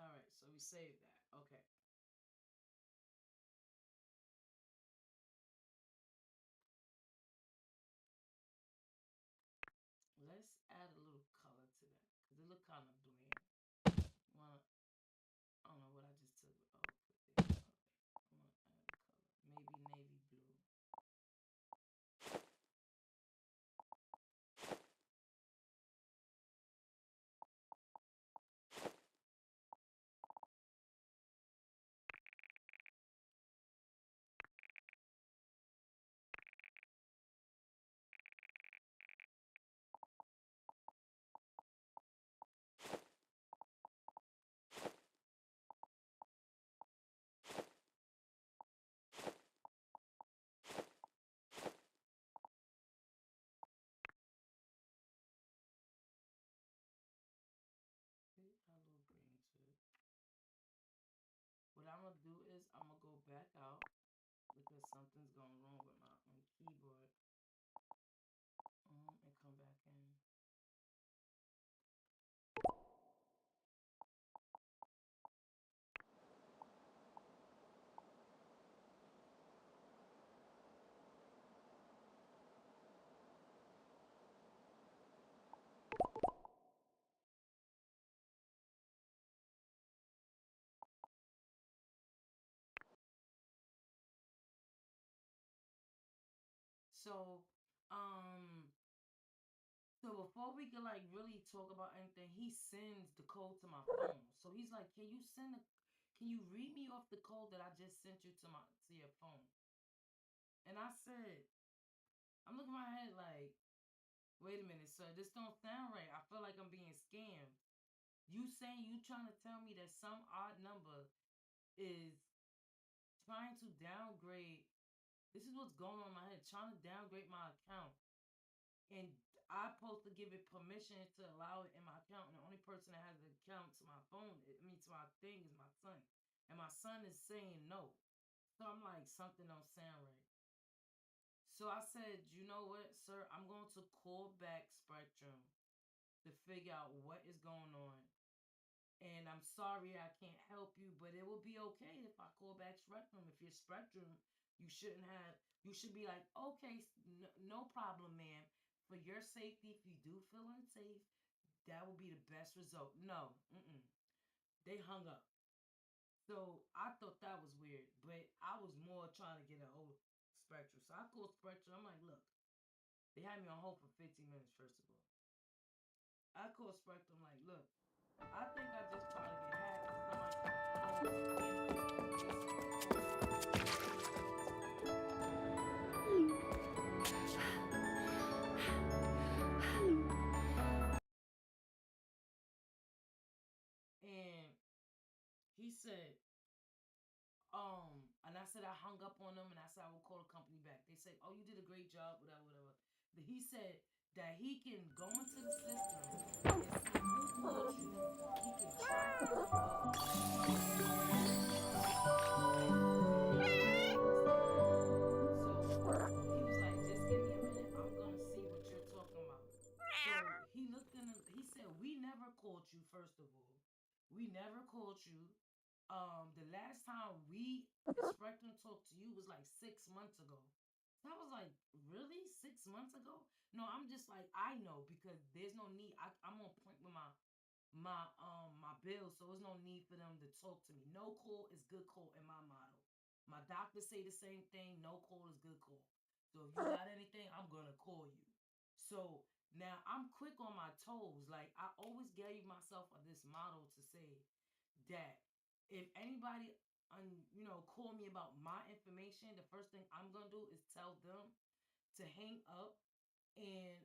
Autosave. All right, so we saved that. Okay. Let's add a little color to that because it look kind of bland. Wanna, So, um, so before we can like really talk about anything, he sends the code to my phone. So he's like, can you read me off the code that I just sent you to your phone?" And I said, I'm looking at my head like, wait a minute, sir, this don't sound right. I feel like I'm being scammed. You saying you trying to tell me that some odd number is trying to downgrade. This is what's going on in my head, trying to downgrade my account. And I'm supposed to give it permission to allow it in my account. And the only person that has an account to my phone, to my thing, is my son. And my son is saying no. So I'm like, something don't sound right. So I said, you know what, sir? I'm going to call back Spectrum to figure out what is going on. And I'm sorry I can't help you, but it will be okay if I call back Spectrum. If you're Spectrum, you should be like, okay, no problem, ma'am. For your safety, if you do feel unsafe, that will be the best result. No, they hung up. So I thought that was weird, but I was more trying to get a hold of Spectrum. So I called Spectrum. I'm like, look, they had me on hold for 15 minutes, first of all. I called Spectrum, like, look, I think I just tried to get hacked. Somebody on my phone scamming me. And he said, and I said I hung up on them and I said I will call the company back. They said, oh, you did a great job, whatever, whatever. But he said that he can go into the system and see who called you. He can track the number and he was like, just give me a minute. I'm gonna see what you're talking about. So he looked in. He said, "We never called you. First of all, we never called you. The last time we Spectrum talked to you was like 6 months ago." So I was like, "Really? 6 months ago?" No, I'm just like, I know because there's no need. I'm on point with my bills, so there's no need for them to talk to me. No call is good call in my model. My doctor say the same thing. No call is good call. So if you got anything, I'm gonna call you. So now I'm quick on my toes. Like I always gave myself this model to say that if anybody call me about my information, the first thing I'm gonna do is tell them to hang up and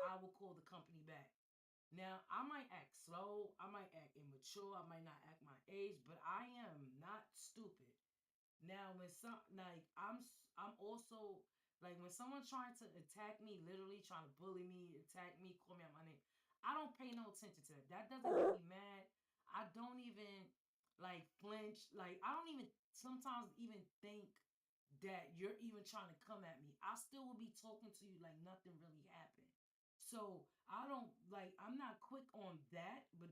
I will call the company back. Now, I might act slow, I might act immature, I might not act my age, but I am not stupid. Now, when some like I'm also like when someone's trying to attack me, literally trying to bully me, attack me, call me out my name, I don't pay no attention to that. That doesn't get me mad. I don't even like flinch. Like I don't even sometimes even think that you're even trying to come at me. I still will be talking to you like nothing really happened. So I don't like I'm not quick on that, but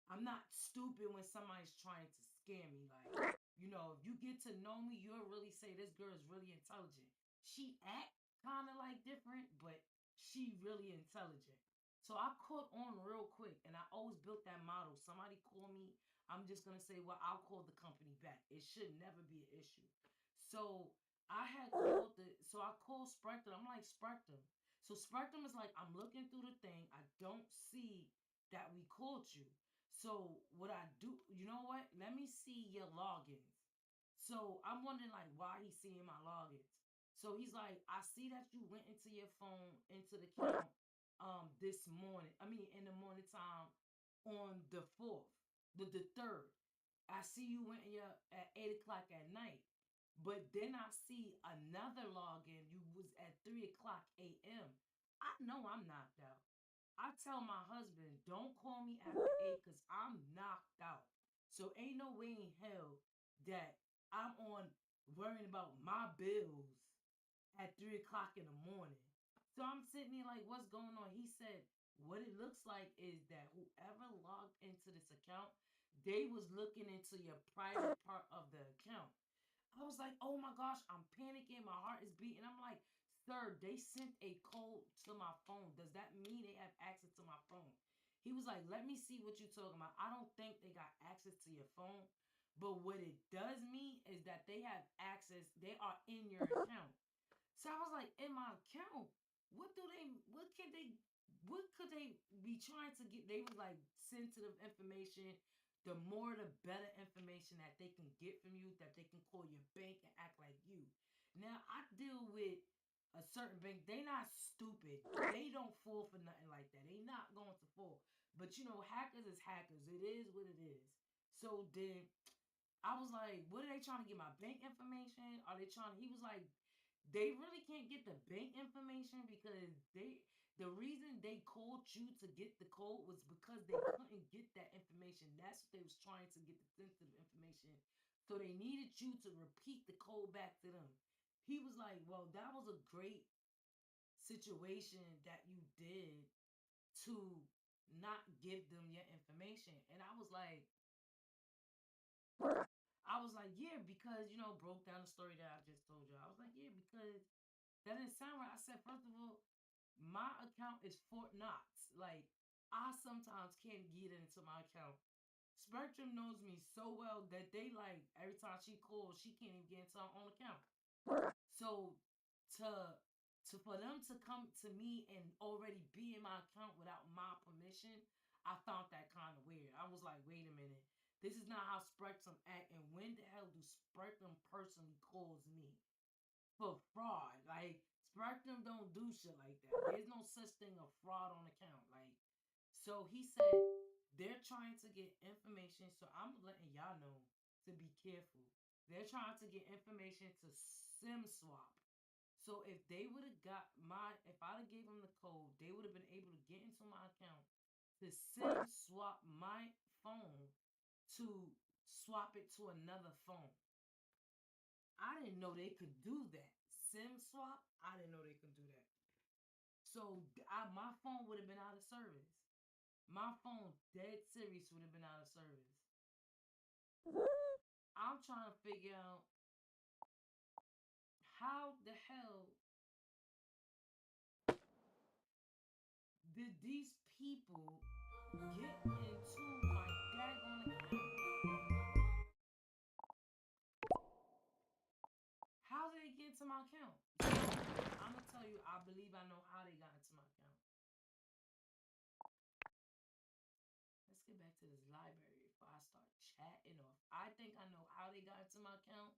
I'm not stupid when somebody's trying to scare me. Like, if you get to know me, you'll really say this girl is really intelligent. She act kind of like different, but she really intelligent. So I caught on real quick, and I always built that model. Somebody call me, I'm just gonna say, well, I'll call the company back. It should never be an issue. So I called Spectrum. I'm like Spectrum. So Spectrum is like, I'm looking through the thing. I don't see that we called you. So what I do, you know what? Let me see your logins. So I'm wondering like why he's seeing my logins. So he's like, I see that you went into your phone into the account this morning. I mean in the morning time on the 4th, the 3rd. I see you went in your at 8 o'clock at night. But then I see another login. You was at 3 o'clock a.m. I know I'm knocked out. I tell my husband, don't call me after 8 because I'm knocked out. So ain't no way in hell that I'm on worrying about my bills at 3 o'clock in the morning. So I'm sitting here like, what's going on? He said, what it looks like is that whoever logged into this account, they was looking into your private part of the account. I was like, oh my gosh, I'm panicking. My heart is beating. I'm like, sir, they sent a code to my phone. Does that mean they have access to my phone? He was like, let me see what you're talking about. I don't think they got access to your phone. But what it does mean is that they have access. They are in your account. So I was like, in my account, what could they be trying to get? They was like sensitive information. The more the better information that they can get from you, that they can call your bank and act like you. Now I deal with a certain bank. They not stupid. They don't fall for nothing like that. They not going to fall. But you know, hackers is hackers. It is what it is. So then I was like, what are they trying to get my bank information? Are they trying to, he was like, they really can't get the bank information because the reason they called you to get the code was because they couldn't get that information. That's what they was trying to get, the sensitive information. So they needed you to repeat the code back to them. He was like, well, that was a great situation that you did to not give them your information. And I was like, yeah, because broke down the story that I just told you. I was like, yeah, because that didn't sound right. I said, first of all, my account is Fort Knox. Like, I sometimes can't get into my account. Spectrum knows me so well that they like every time she calls, she can't even get into her own account. So to for them to come to me and already be in my account without my permission, I found that kind of weird. I was like, wait a minute. This is not how Spectrum act, and when the hell do Spectrum personally calls me for fraud? Like, Spectrum don't do shit like that. There's no such thing of fraud on account. Like, so he said they're trying to get information, so I'm letting y'all know to be careful. They're trying to get information to SIM swap. So if they would have got if I'd have gave them the code, they would have been able to get into my account to SIM swap my phone to swap it to another phone. I didn't know they could do that. SIM swap, I didn't know they could do that. So my phone would have been out of service. My phone dead serious would have been out of service. I'm trying to figure out how the hell did these people get into my daggone account? How did they get into my account? I'm gonna tell you, I believe I know how they got into my account. Let's get back to this library before I start chatting off. I think I know how they got into my account.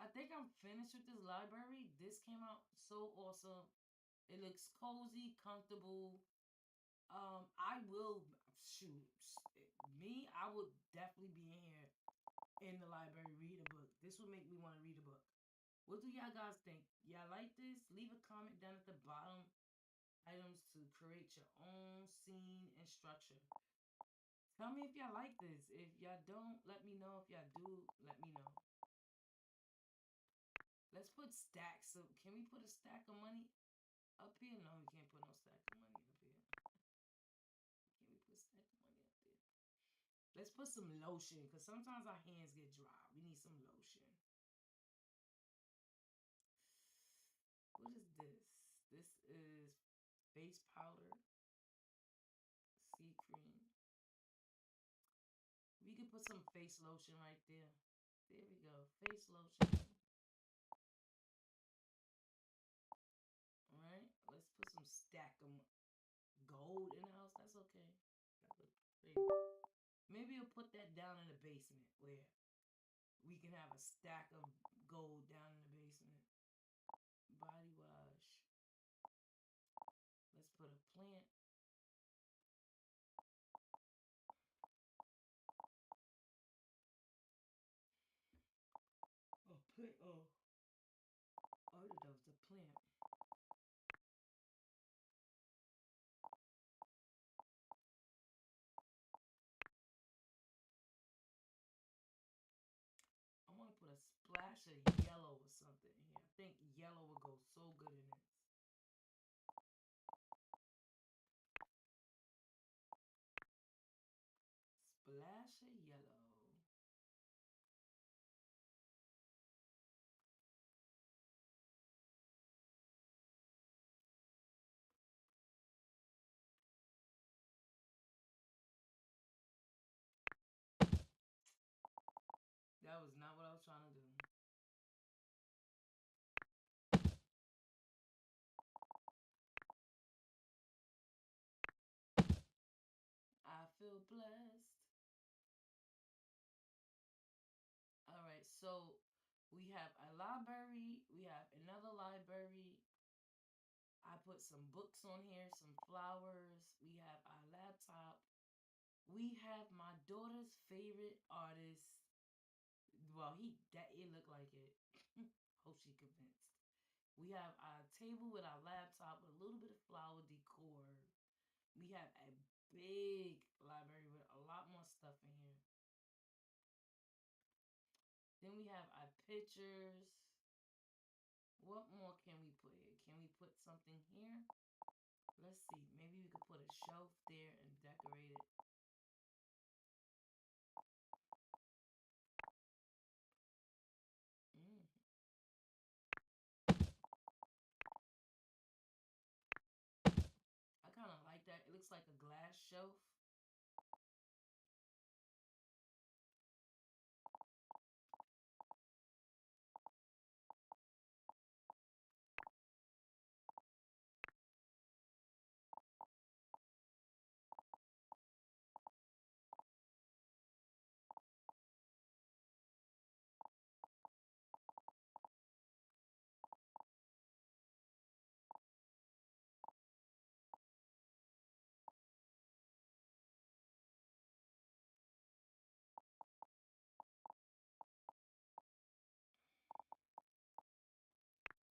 I think I'm finished with this library. This came out so awesome. It looks cozy, comfortable. I will shoot me. I would definitely be in here in the library read a book. This would make me want to read a book. What do y'all guys think? Y'all like this? Leave a comment down at the bottom. Items to create your own scene and structure. Tell me if y'all like this. If y'all don't, let me know. If y'all do, let me know. Let's put stacks. So can we put a stack of money up here? No, we can't put no stack of money up here. Can we put stack of money up there? Let's put some lotion, because sometimes our hands get dry. We need some lotion. What is this? This is face powder, sea cream. We could put some face lotion right there. There we go. Face lotion. Alright. Let's put some stack of gold in the house. That's okay. Maybe we'll put that down in the basement where we can have a stack of gold down in the basement. Body wash. Let's put a plant. Oh, plant. Oh, that was the plant. I want to put a splash of yellow or something in here. I think yellow would go so good in this. Splash of yellow. That was not what I was trying to do. feel blessed. All right, so we have a library, we have another library. I put some books on here, some flowers. We have our laptop. We have my daughter's favorite artist. Well, it looked like it. Hope she convinced. We have our table with our laptop with a little bit of flower decor. We have a big library with a lot more stuff in here. Then we have our pictures. What more can we put here? Can we put something here? Let's see. Maybe we could put a shelf there and decorate it. Mm. I kind of like that. It looks like a glass shelf.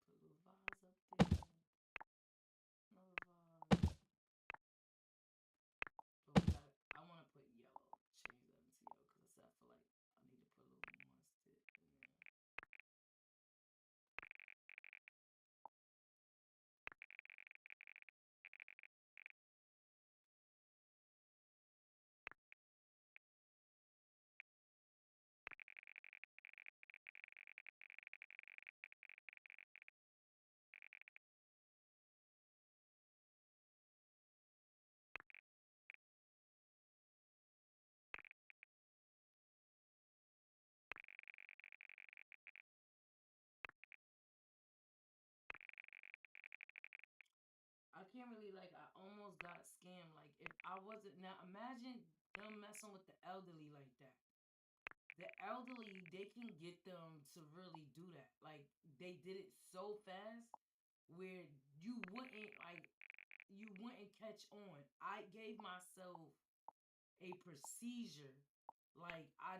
Put a little vase up there. Another vase. So I want to put yellow. Change that into yellow because I feel like I need to put a little mustard in there. I can't really I almost got scammed. Like if I wasn't now, imagine them messing with the elderly like that. The elderly, they can get them to really do that. Like they did it so fast where you wouldn't catch on. I gave myself a procedure. Like I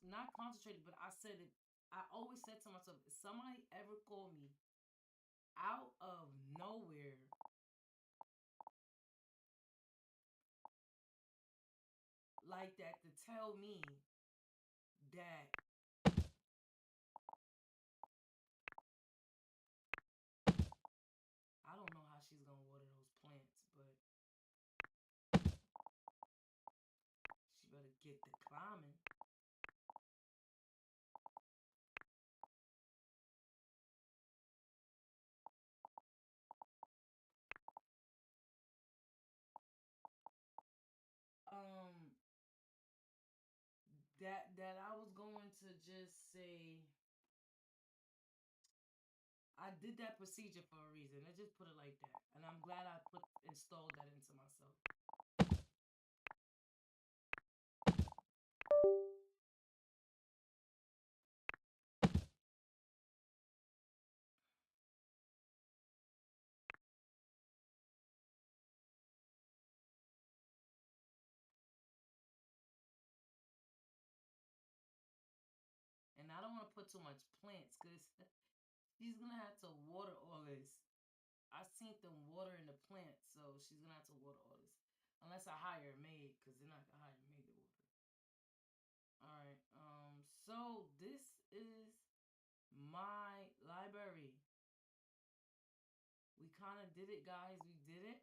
not concentrated, but I said it. I always said to myself, if somebody ever called me out of nowhere like that to tell me that I don't know how she's gonna water those plants, but she better get the climbing. Um, that I was going to just say I did that procedure for a reason. I just put it like that, and I'm glad I installed that into myself. And I don't want to put too much plants because she's gonna have to water all this. I seen them water in the plants, so she's gonna have to water all this. Unless I hire a maid, because then I can hire a maid to water. Alright, so this is my library. We kind of did it, guys. We did it.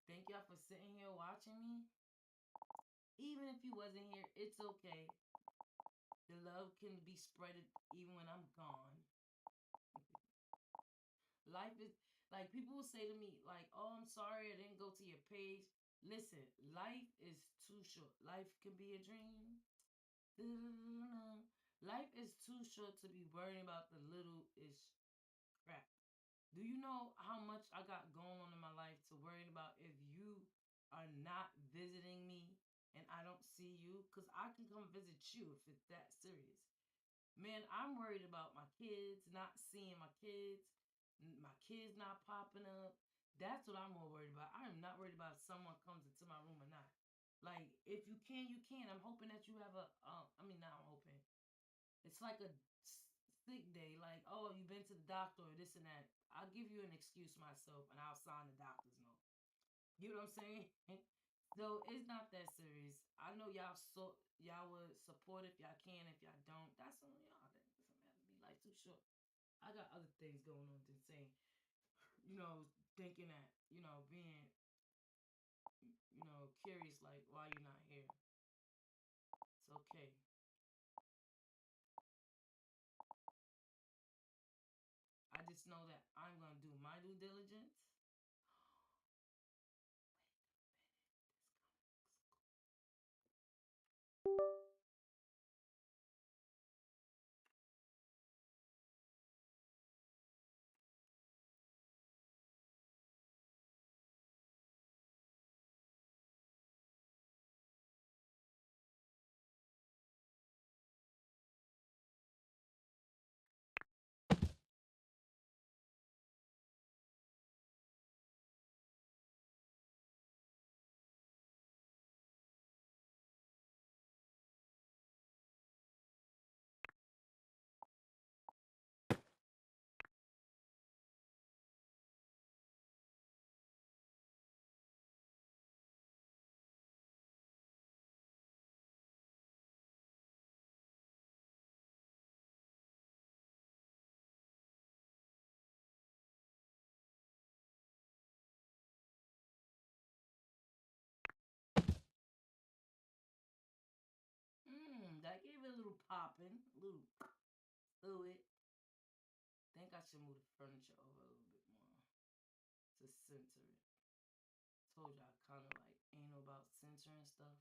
Thank y'all for sitting here watching me. Even if you wasn't here, it's okay. The love can be spreaded even when I'm gone. Life is like people will say to me, like, oh, I'm sorry I didn't go to your page. Listen, life is too short. Life can be a dream. Life is too short to be worrying about the little ish crap. Do you know how much I got going on in my life to worrying about if you are not visiting me and I don't see you, because I can come visit you if it's that serious. Man, I'm worried about my kids, not seeing my kids not popping up. That's what I'm more worried about. I am not worried about if someone comes into my room or not. Like, if you can, you can. I'm hoping that you have a, I mean, not I'm hoping. It's like a sick day. Like, oh, you've been to the doctor or this and that. I'll give you an excuse myself and I'll sign the doctor's note. You know what I'm saying? So it's not that serious. I know y'all would support if y'all can. If y'all don't, that's on y'all. That doesn't matter to me. Life too short. I got other things going on than saying, thinking that, being, curious like why you're not here. It's okay. I just know that I'm gonna do my due diligence. That gave it a little popping, a little fluid. Think I should move the furniture over a little bit more to center it. Told you I kind of like anal about censoring stuff.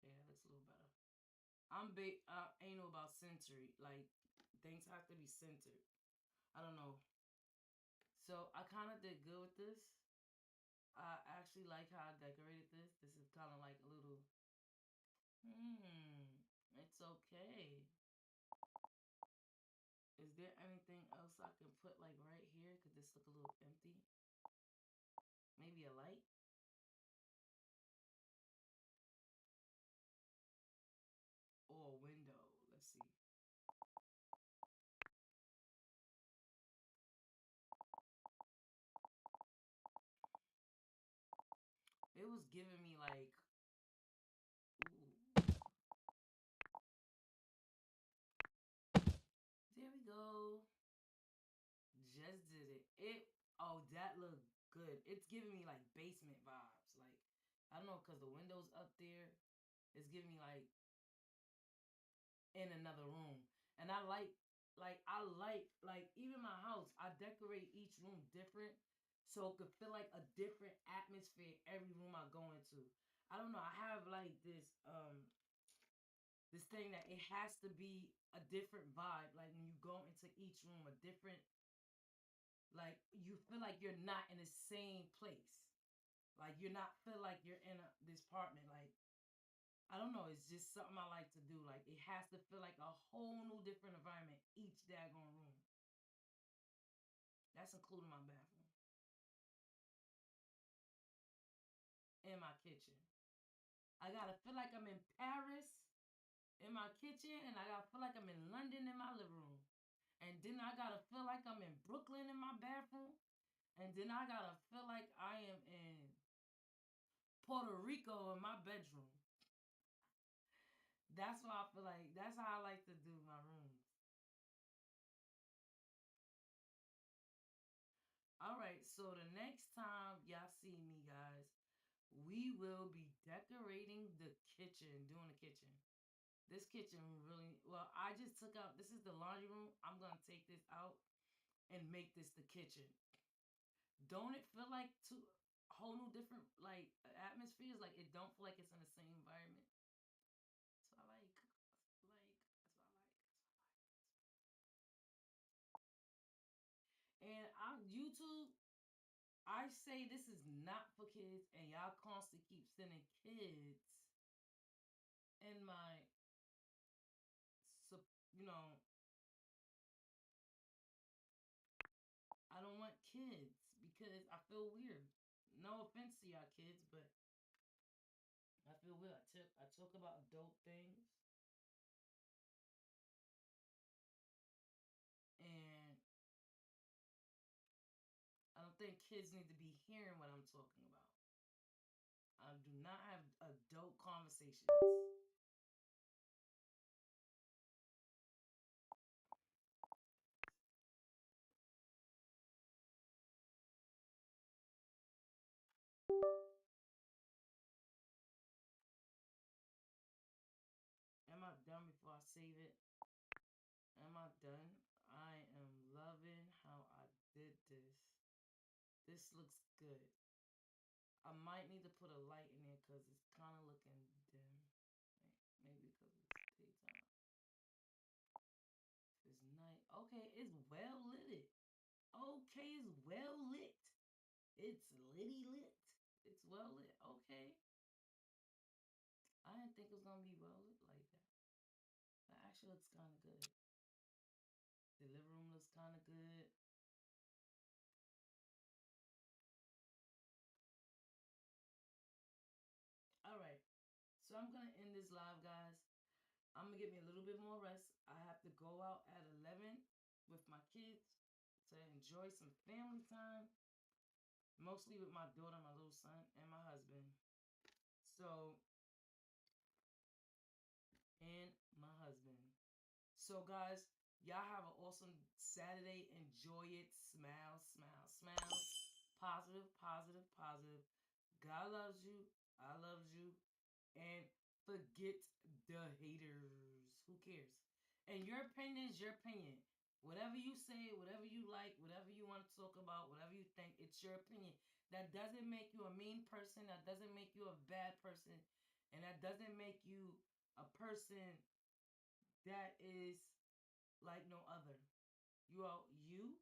Yeah, that's a little better. Anal about century. Like, things have to be centered. I don't know. So I kind of did good with this. I actually like how I decorated this. This is kind of like a little. It's okay. Is there anything else I can put like right here? Could this look a little empty? Maybe a light? Or a window? Let's see. It was giving me like, ooh. There we go. Just did it. That looked good. It's giving me like basement vibes. Like, I don't know, because the windows up there, it's giving me in another room. And I like even my house, I decorate each room different so it could feel like a different atmosphere every room I go into. I don't know, I have like this thing that it has to be a different vibe. Like when you go into each room, a different, like you feel like you're not in the same place. Like you're not feel like you're in this apartment. Like I don't know. It's just something I like to do. Like it has to feel like a whole new different environment each daggone room. That's including my bathroom and my kitchen. I gotta feel like I'm in Paris in my kitchen, and I gotta feel like I'm in London in my living room. And then I gotta feel like I'm in Brooklyn in my bathroom. And then I gotta feel like I am in Puerto Rico in my bedroom. That's why I feel like that's how I like to do my rooms. All right, so the next time y'all see me, guys, we will be decorating the kitchen, doing the kitchen. This kitchen really well. I just took out. This is the laundry room. I'm gonna take this out and make this the kitchen. Don't it feel like two whole new different like atmospheres? Like it don't feel like it's in the same environment. That's what I like. That's what I like. That's what I like. That's what I like. And on YouTube, I say this is not for kids, and y'all constantly keep sending kids in my, you know, I don't want kids because I feel weird. No offense to y'all kids, but I feel weird. I talk about adult things, and I don't think kids need to be hearing what I'm talking about. I do not have adult conversations. Am I done before I save it? Am I done? I am loving how I did this. This looks good. I might need to put a light in there because it's kind of looking dim. Maybe because it's daytime. If it's night, okay, it's well lit. Okay, it's well lit. It's litty lit. It's well lit. Okay. I didn't think it was gonna be well lit like that. That actually looks kind of good. The living room looks kind of good. All right. So I'm gonna end this live, guys. I'm gonna give me a little bit more rest. I have to go out at 11 with my kids to enjoy some family time, mostly with my daughter, my little son, and my husband. So, and my husband. So, guys, y'all have an awesome Saturday. Enjoy it. Smile, smile, smile. Positive, positive, positive. God loves you. I love you. And forget the haters. Who cares? And your opinion is your opinion. Whatever you say, whatever you like, whatever you want to talk about, whatever you think, it's your opinion. That doesn't make you a mean person. That doesn't make you a bad person. And that doesn't make you a person that is like no other. You are you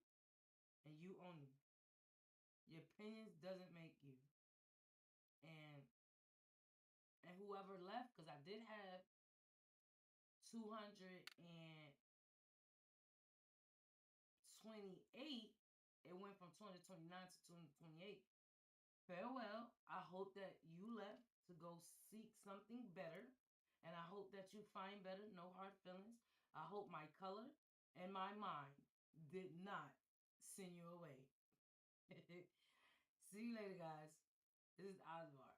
and you only. Your opinions doesn't make you. And whoever left, because I did have 228. It went from 229 to 228. Farewell. I hope that you left to go seek something better. And I hope that you find better. No hard feelings. I hope my color and my mind did not send you away. See you later, guys. This is Osbar.